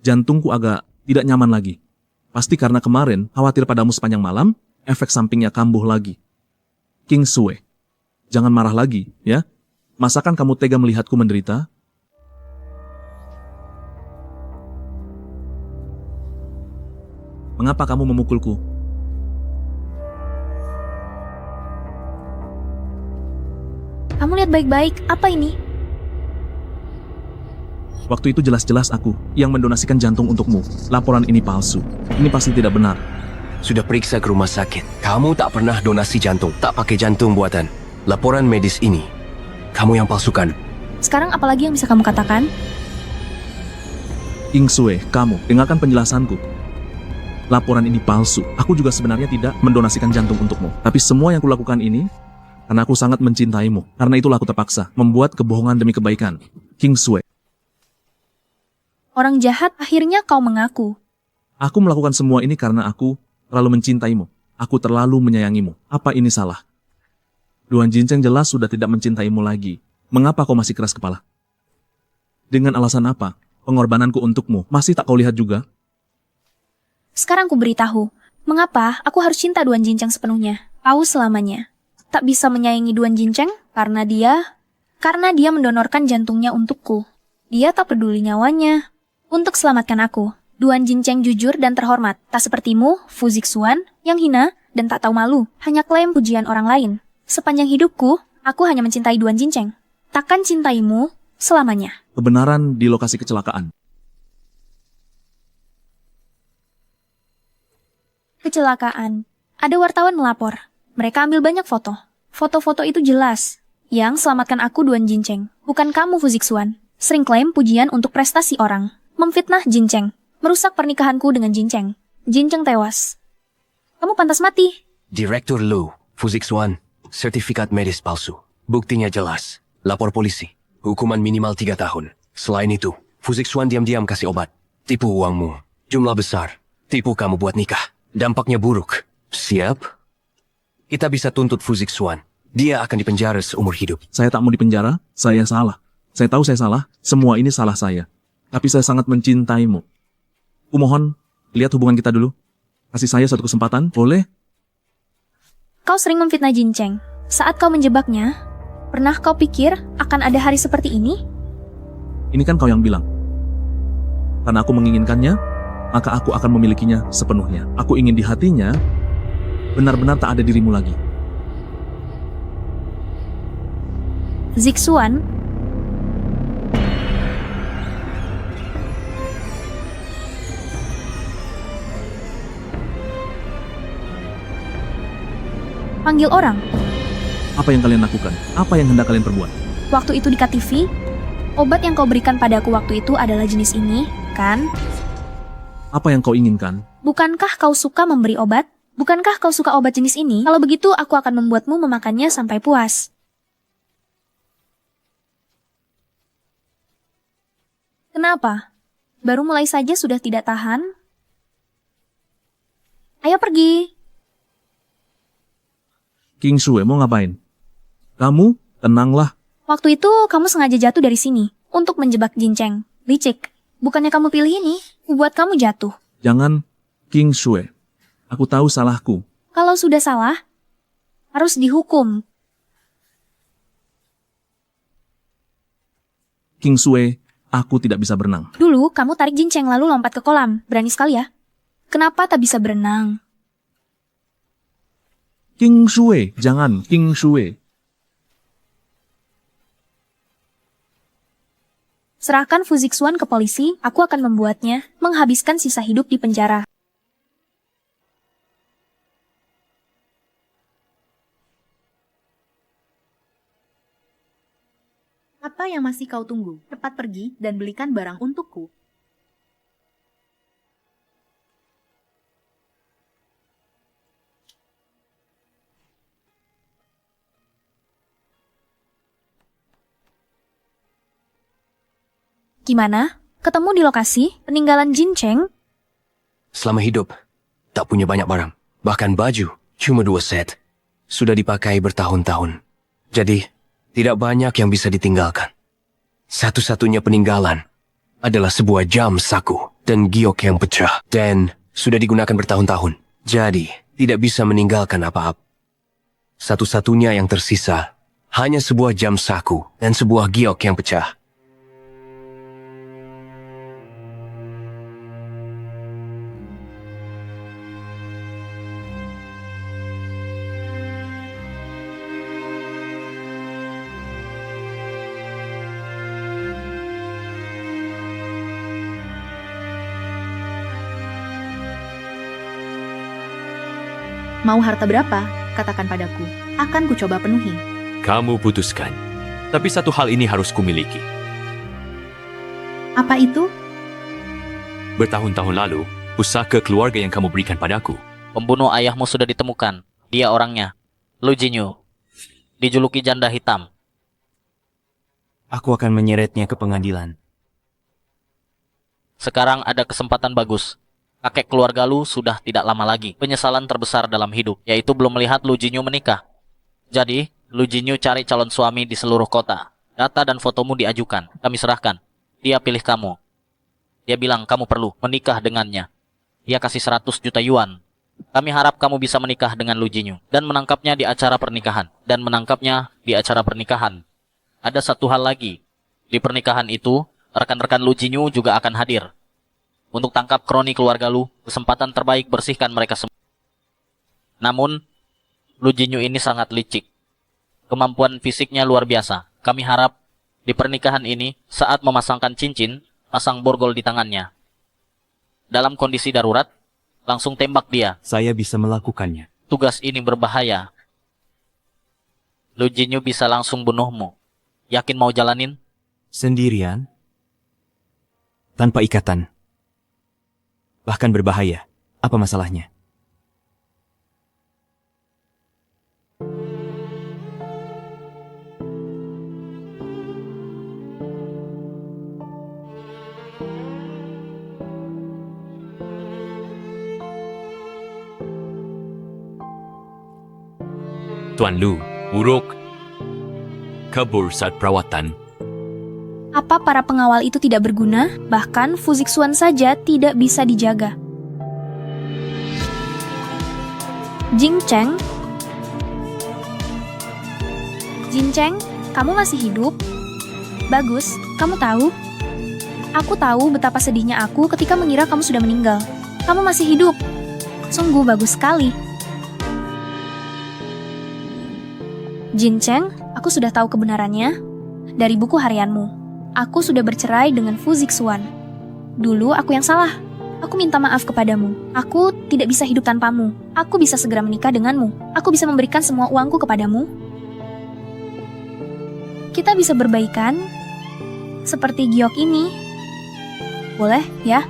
Jantungku agak tidak nyaman lagi. Pasti karena kemarin khawatir padamu sepanjang malam, efek sampingnya kambuh lagi. King Sue, jangan marah lagi, ya. Masakan kamu tega melihatku menderita? Mengapa kamu memukulku? Kamu lihat baik-baik, apa ini? Waktu itu jelas-jelas aku yang mendonasikan jantung untukmu. Laporan ini palsu. Ini pasti tidak benar. Sudah periksa ke rumah sakit. Kamu tak pernah donasi jantung. Tak pakai jantung buatan. Laporan medis ini, kamu yang palsukan. Sekarang apalagi yang bisa kamu katakan? King Sue, kamu, dengarkan penjelasanku. Laporan ini palsu. Aku juga sebenarnya tidak mendonasikan jantung untukmu. Tapi semua yang kulakukan ini karena aku sangat mencintaimu. Karena itulah aku terpaksa membuat kebohongan demi kebaikan. King Sue. Orang jahat akhirnya kau mengaku. Aku melakukan semua ini karena aku terlalu mencintaimu. Aku terlalu menyayangimu. Apa ini salah? Duan Jincheng jelas sudah tidak mencintaimu lagi. Mengapa kau masih keras kepala? Dengan alasan apa? Pengorbananku untukmu masih tak kau lihat juga? Sekarang ku beritahu, mengapa aku harus cinta Duan Jincheng sepenuhnya. Kau selamanya tak bisa menyayangi Duan Jincheng karena dia mendonorkan jantungnya untukku. Dia tak peduli nyawanya untuk selamatkan aku. Duan Jincheng jujur dan terhormat, tak sepertimu, Fu Zixuan, yang hina dan tak tahu malu, hanya klaim pujian orang lain. Sepanjang hidupku, aku hanya mencintai Duan Jincheng. Takkan cintaimu selamanya. Kebenaran di lokasi kecelakaan. Kecelakaan. Ada wartawan melapor. Mereka ambil banyak foto. Foto-foto itu jelas. Yang selamatkan aku Duan Jincheng, bukan kamu Fu Zixuan. Sering klaim pujian untuk prestasi orang. Memfitnah Jincheng. Merusak pernikahanku dengan Jincheng. Jincheng tewas. Kamu pantas mati. Direktur Lu, Fu Zixuan, sertifikat medis palsu. Buktinya jelas. Lapor polisi. Hukuman minimal 3 tahun. Selain itu, Fu Zixuan diam-diam kasih obat. Tipu uangmu. Jumlah besar. Tipu kamu buat nikah. Dampaknya buruk. Siap? Kita bisa tuntut Fu Zixuan. Dia akan dipenjara seumur hidup. Saya tak mau dipenjara, saya salah. Saya tahu saya salah, semua ini salah saya. Tapi saya sangat mencintaimu. Kumohon, lihat hubungan kita dulu. Kasih saya satu kesempatan, boleh? Kau sering memfitnah Jincheng. Saat kau menjebaknya, pernah kau pikir akan ada hari seperti ini? Ini kan kau yang bilang. Karena aku menginginkannya, maka aku akan memilikinya sepenuhnya. Aku ingin di hatinya, benar-benar tak ada dirimu lagi. Zixuan, panggil orang. Apa yang kalian lakukan? Apa yang hendak kalian perbuat? Waktu itu di KTV, obat yang kau berikan padaku waktu itu adalah jenis ini, kan? Apa yang kau inginkan? Bukankah kau suka memberi obat? Bukankah kau suka obat jenis ini? Kalau begitu, aku akan membuatmu memakannya sampai puas. Kenapa? Baru mulai saja sudah tidak tahan? Ayo pergi. King Sue mau ngapain? Kamu, tenanglah. Waktu itu, kamu sengaja jatuh dari sini untuk menjebak Jincheng. Licik. Bukannya kamu pilih ini, buat kamu jatuh. Jangan, King Sue. Aku tahu salahku. Kalau sudah salah, harus dihukum. King Sue, aku tidak bisa berenang. Dulu, kamu tarik Jincheng lalu lompat ke kolam. Berani sekali ya. Kenapa tak bisa berenang? King Sue, jangan, King Sue. Serahkan Fu Zixuan ke polisi, aku akan membuatnya menghabiskan sisa hidup di penjara. Apa yang masih kau tunggu? Cepat pergi dan belikan barang untukku. Gimana? Ketemu di lokasi peninggalan Jincheng? Selama hidup, tak punya banyak barang. Bahkan baju, cuma 2 set. Sudah dipakai bertahun-tahun. Jadi, tidak banyak yang bisa ditinggalkan. Satu-satunya peninggalan adalah sebuah jam saku dan giok yang pecah. Dan sudah digunakan bertahun-tahun. Jadi, tidak bisa meninggalkan apa-apa. Satu-satunya yang tersisa hanya sebuah jam saku dan sebuah giok yang pecah. Mau harta berapa? Katakan padaku. Akan kucoba penuhi. Kamu putuskan. Tapi satu hal ini harus kumiliki. Apa itu? Bertahun-tahun lalu, Pusaka keluarga yang kamu berikan padaku. Pembunuh ayahmu sudah ditemukan. Dia orangnya. Lu Jinyu. Dijuluki janda hitam. Aku akan menyeretnya ke pengadilan. Sekarang ada kesempatan bagus. Kakek keluarga lu sudah tidak lama lagi. Penyesalan terbesar dalam hidup, yaitu belum melihat Lu Jinyu menikah. Jadi, Lu Jinyu cari calon suami di seluruh kota. Data dan fotomu diajukan. Kami serahkan. Dia pilih kamu. Dia bilang kamu perlu menikah dengannya. Dia kasih 100 juta yuan. Kami harap kamu bisa menikah dengan Lu Jinyu dan menangkapnya di acara pernikahan. Ada satu hal lagi. Di pernikahan itu, rekan-rekan Lu Jinyu juga akan hadir. Untuk tangkap kroni keluarga Lu, kesempatan terbaik bersihkan mereka semua. Namun, Lu Jinyu ini sangat licik. Kemampuan fisiknya luar biasa. Kami harap di pernikahan ini, saat memasangkan cincin, pasang borgol di tangannya. Dalam kondisi darurat, langsung tembak dia. Saya bisa melakukannya. Tugas ini berbahaya. Lu Jinyu bisa langsung bunuhmu. Yakin mau jalanin? Sendirian? Tanpa ikatan? Bahkan berbahaya. Apa masalahnya? Tuan Lu, buruk. Kabur saat perawatan. Apa para pengawal itu tidak berguna? Bahkan Fu Zixuan saja tidak bisa dijaga. Jin Cheng? Jin Cheng, kamu masih hidup? Bagus, kamu tahu? Aku tahu betapa sedihnya aku ketika mengira kamu sudah meninggal. Kamu masih hidup. Sungguh bagus sekali. Jin Cheng, aku sudah tahu kebenarannya dari buku harianmu. Aku sudah bercerai dengan Fu Zixuan. Dulu aku yang salah. Aku minta maaf kepadamu. Aku tidak bisa hidup tanpamu. Aku bisa segera menikah denganmu. Aku bisa memberikan semua uangku kepadamu. Kita bisa berbaikan seperti giok ini. Boleh, ya?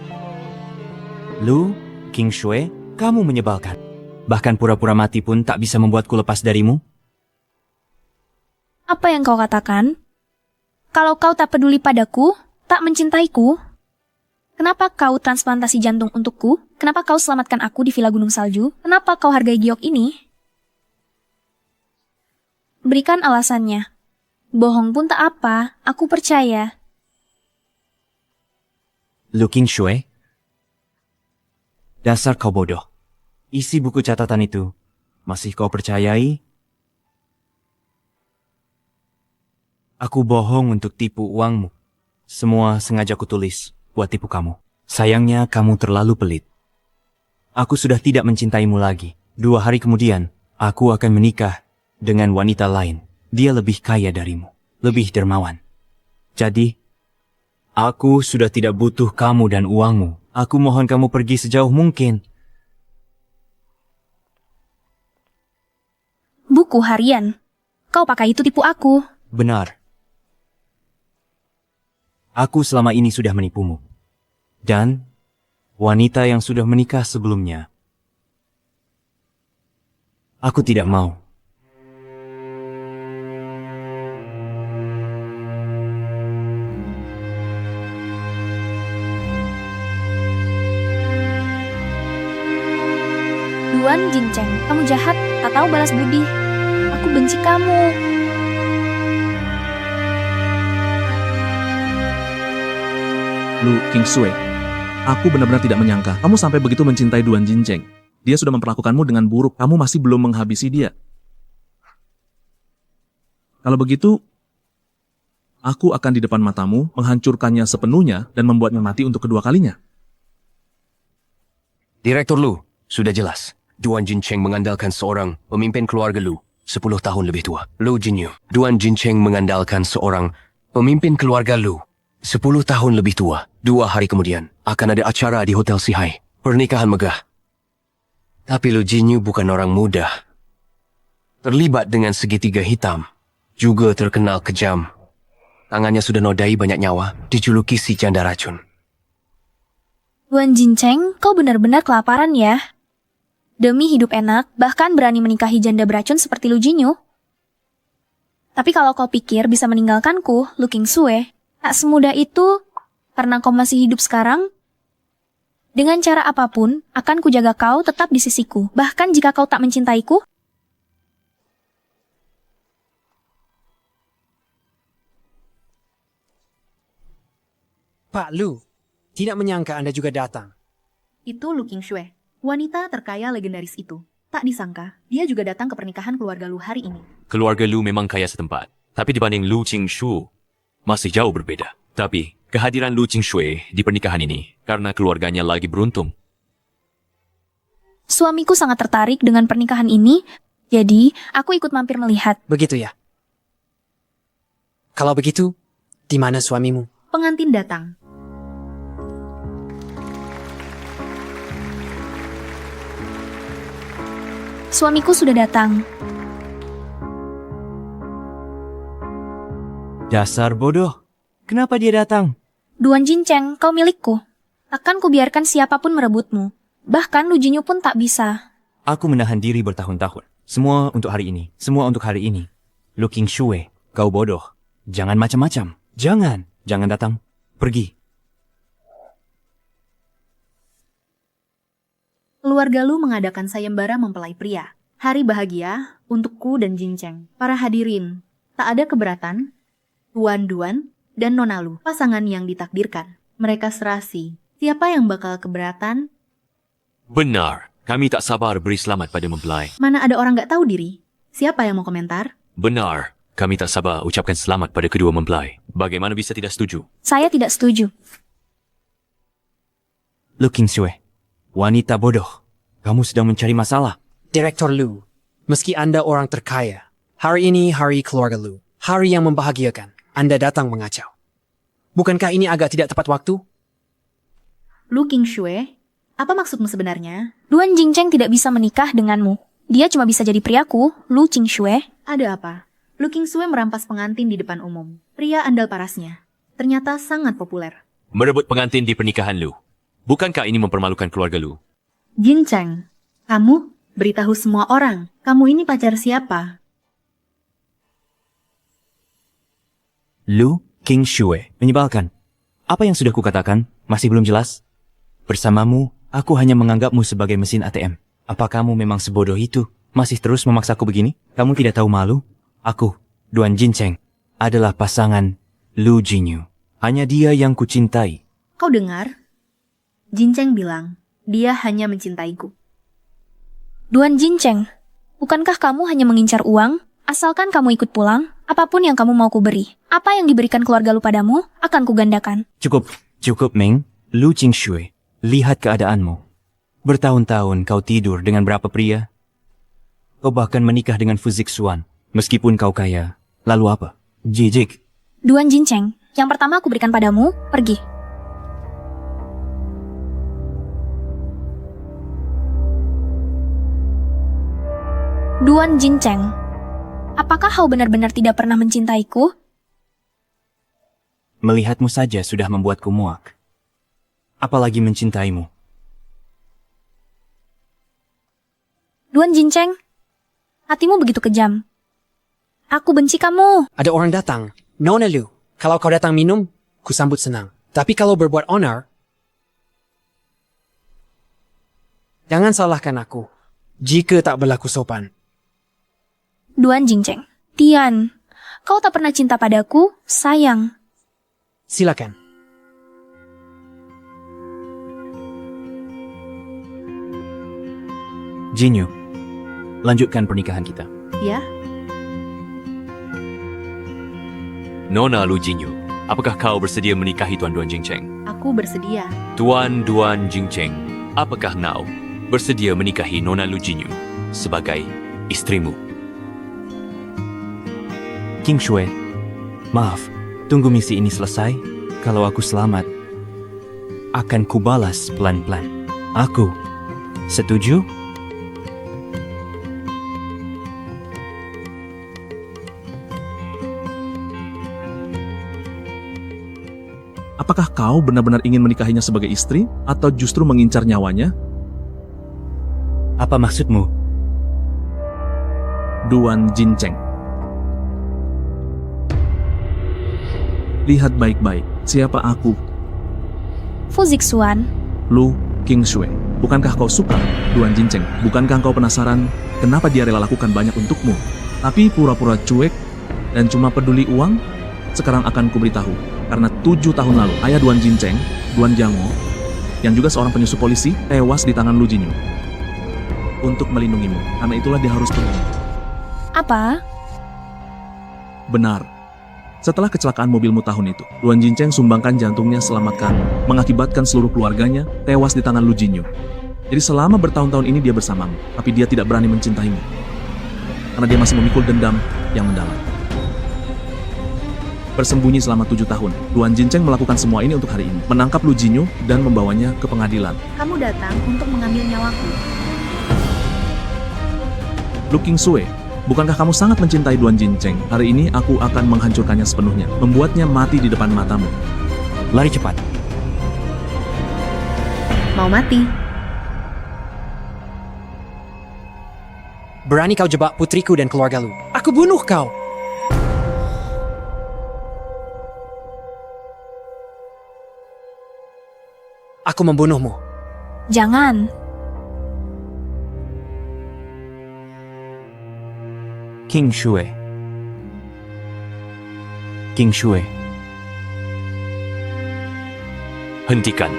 Lu, King Shui, kamu menyebalkan. Bahkan pura-pura mati pun tak bisa membuatku lepas darimu. Apa yang kau katakan? Kalau kau tak peduli padaku, tak mencintaiku, kenapa kau transplantasi jantung untukku? Kenapa kau selamatkan aku di Villa Gunung Salju? Kenapa kau hargai giok ini? Berikan alasannya. Bohong pun tak apa, aku percaya. Lu King Shui, dasar kau bodoh. Isi buku catatan itu masih kau percayai? Aku bohong untuk tipu uangmu. Semua sengaja kutulis buat tipu kamu. Sayangnya kamu terlalu pelit. Aku sudah tidak mencintaimu lagi. 2 hari kemudian, aku akan menikah dengan wanita lain. Dia lebih kaya darimu, lebih dermawan. Jadi, aku sudah tidak butuh kamu dan uangmu. Aku mohon kamu pergi sejauh mungkin. Buku harian. Kau pakai itu tipu aku. Benar. Aku selama ini sudah menipumu. Dan wanita yang sudah menikah sebelumnya. Aku tidak mau. Duan Jin Cheng, kamu jahat, tak tahu balas budi. Aku benci kamu. Lu, King Shui, aku benar-benar tidak menyangka kamu sampai begitu mencintai Duan Jincheng. Dia sudah memperlakukanmu dengan buruk, kamu masih belum menghabisi dia. Kalau begitu, aku akan di depan matamu menghancurkannya sepenuhnya dan membuatnya mati untuk kedua kalinya. Direktur Lu, sudah jelas. Duan Jincheng mengandalkan seorang pemimpin keluarga Lu 10 tahun lebih tua. Lu Jinyu. Duan Jincheng mengandalkan seorang pemimpin keluarga Lu 10 tahun lebih tua. 2 hari kemudian akan ada acara di Hotel Sihai. Pernikahan megah. Tapi Lu Jinyu bukan orang mudah. Terlibat dengan segitiga hitam. Juga terkenal kejam. Tangannya sudah nodai banyak nyawa. Dijuluki si janda racun. Duan Jincheng, kau benar-benar kelaparan ya. Demi hidup enak, bahkan berani menikahi janda beracun seperti Lu Jinyu. Tapi kalau kau pikir bisa meninggalkanku, Lu Qingsue, tak semudah itu karena kau masih hidup sekarang. Dengan cara apapun, akan kujaga kau tetap di sisiku. Bahkan jika kau tak mencintaiku. Pak Lu, tidak menyangka Anda juga datang. Itu Lu Qingsue, wanita terkaya legendaris itu. Tak disangka, dia juga datang ke pernikahan keluarga Lu hari ini. Keluarga Lu memang kaya setempat. Tapi dibanding Lu Qingshu, masih jauh berbeda. Tapi, kehadiran Lu Qingsue di pernikahan ini karena keluarganya lagi beruntung. Suamiku sangat tertarik dengan pernikahan ini, jadi aku ikut mampir melihat. Begitu ya? Kalau begitu, di mana suamimu? Pengantin datang. Suamiku sudah datang. Dasar bodoh. Kenapa dia datang? Duan Jincheng, kau milikku. Takkan kubiarkan siapapun merebutmu. Bahkan Lu Jinyu pun tak bisa. Aku menahan diri bertahun-tahun. Semua untuk hari ini. Semua untuk hari ini. Lu Qingsue, kau bodoh. Jangan macam-macam. Jangan. Jangan datang. Pergi. Keluarga Lu mengadakan sayembara mempelai pria. Hari bahagia untukku dan Jincheng. Para hadirin, tak ada keberatan. Tuan Duan dan Nona Lu, pasangan yang ditakdirkan. Mereka serasi. Siapa yang bakal keberatan? Benar, kami tak sabar beri selamat pada mempelai. Mana ada orang gak tahu diri? Siapa yang mau komentar? Benar, kami tak sabar ucapkan selamat pada kedua mempelai. Bagaimana bisa tidak setuju? Saya tidak setuju. Lu Qingsue, wanita bodoh. Kamu sedang mencari masalah. Direktur Lu, meski Anda orang terkaya, hari ini hari keluarga Lu, hari yang membahagiakan, Anda datang mengacau. Bukankah ini agak tidak tepat waktu? Lu Qingsue, apa maksudmu sebenarnya? Duan Jincheng tidak bisa menikah denganmu. Dia cuma bisa jadi priaku, Lu Qingsue. Ada apa? Lu Qingsue merampas pengantin di depan umum. Pria andal parasnya. Ternyata sangat populer. Merebut pengantin di pernikahan Lu. Bukankah ini mempermalukan keluarga Lu? Jincheng, kamu beritahu semua orang. Kamu ini pacar siapa? Lu Qingsue, menyebalkan. Apa yang sudah kukatakan masih belum jelas? Bersamamu, aku hanya menganggapmu sebagai mesin ATM. Apa kamu memang sebodoh itu? Masih terus memaksaku begini? Kamu tidak tahu malu? Aku, Duan Jincheng, adalah pasangan Lu Jinyu. Hanya dia yang kucintai. Kau dengar? Jincheng bilang, dia hanya mencintaiku. Duan Jincheng, bukankah kamu hanya mengincar uang? Asalkan kamu ikut pulang, apapun yang kamu mau kuberi. Apa yang diberikan keluarga Lu padamu, akan kugandakan. Cukup, Meng. Lu Qingsue, lihat keadaanmu. Bertahun-tahun kau tidur dengan berapa pria? Kau bahkan menikah dengan Fu Zixuan. Meskipun kau kaya, lalu apa? Jijik. Duan Jincheng, yang pertama aku berikan padamu, pergi. Duan Jincheng, apakah kau benar-benar tidak pernah mencintaiku? Melihatmu saja sudah membuatku muak. Apalagi mencintaimu. Duan Jincheng, hatimu begitu kejam. Aku benci kamu. Ada orang datang. Nona Lu, kalau kau datang minum, ku sambut senang. Tapi kalau berbuat onar, jangan salahkan aku jika tak berlaku sopan. Duan Jincheng, Tian, kau tak pernah cinta padaku, sayang. Silakan. Jinyu, lanjutkan pernikahan kita. Ya, Nona Lu Jinyu, apakah kau bersedia menikahi Tuan Duan Jincheng? aku bersedia. Tuan Duan Jincheng, apakah kau bersedia menikahi Nona Lu Jinyu sebagai istrimu? Qingsue, maaf, tunggu misi ini selesai. Kalau aku selamat, akan kubalas pelan-pelan. Aku setuju? Apakah kau benar-benar ingin menikahinya sebagai istri atau justru mengincar nyawanya? Apa maksudmu? Duan Jincheng. Lihat baik-baik, siapa aku? Fu Zixuan, Lu Qingshui. Bukankah kau suka Duan Jincheng? Bukankah kau penasaran kenapa dia rela lakukan banyak untukmu? Tapi pura-pura cuek dan cuma peduli uang? Sekarang akan kuberitahu. Karena 7 tahun lalu, ayah Duan Jincheng, Duan Jiangwo, yang juga seorang penyusup polisi, tewas di tangan Lu Jinyu. Untuk melindungimu, karena itulah dia harus pergi. apa? Benar. Setelah kecelakaan mobilmu tahun itu, Duan Jincheng sumbangkan jantungnya selamatkan, mengakibatkan seluruh keluarganya tewas di tangan Lu Jinyu. Jadi selama bertahun-tahun ini dia bersamamu, tapi dia tidak berani mencintaimu. Karena dia masih memikul dendam yang mendalam. Bersembunyi selama 7 tahun, Duan Jincheng melakukan semua ini untuk hari ini. Menangkap Lu Jinyu dan membawanya ke pengadilan. Kamu datang untuk mengambil nyawaku. Lu Qingshui, bukankah kamu sangat mencintai Duan Jincheng? Hari ini aku akan menghancurkannya sepenuhnya, membuatnya mati di depan matamu. Lari cepat. Mau mati? Berani kau jebak putriku dan keluarga Lu. Aku bunuh kau. Aku membunuhmu. Jangan. Qingshui. Qingshui. Hentikan.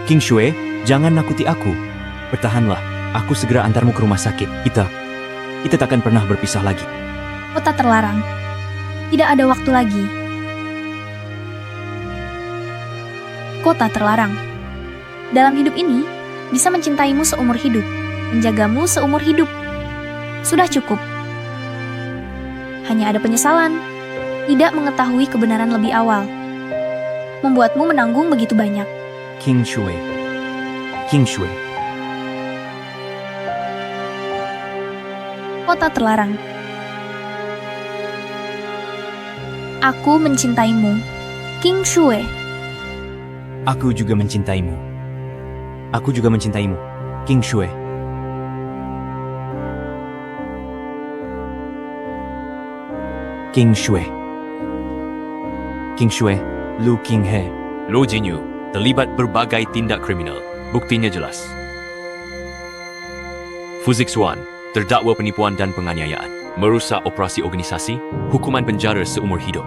Qingshui, jangan nakuti aku. Bertahanlah. Aku segera antarmu ke rumah sakit. Kita takkan pernah berpisah lagi. Kota terlarang. Tidak ada waktu lagi. Kota terlarang. Dalam hidup ini, bisa mencintaimu seumur hidup, menjagamu seumur hidup. Sudah cukup. Hanya ada penyesalan, tidak mengetahui kebenaran lebih awal. Membuatmu menanggung begitu banyak. Qingshui. Qingshui. Kota terlarang. Aku mencintaimu. Qingshui. Aku juga mencintaimu. Aku juga mencintaimu. Qingshui. Qingshui. Qingshui. Lu Qinghe. Lu Jinyu terlibat berbagai tindak kriminal. Buktinya jelas. Fu Zixuan terdakwa penipuan dan penganiayaan, merusak operasi organisasi, hukuman penjara seumur hidup.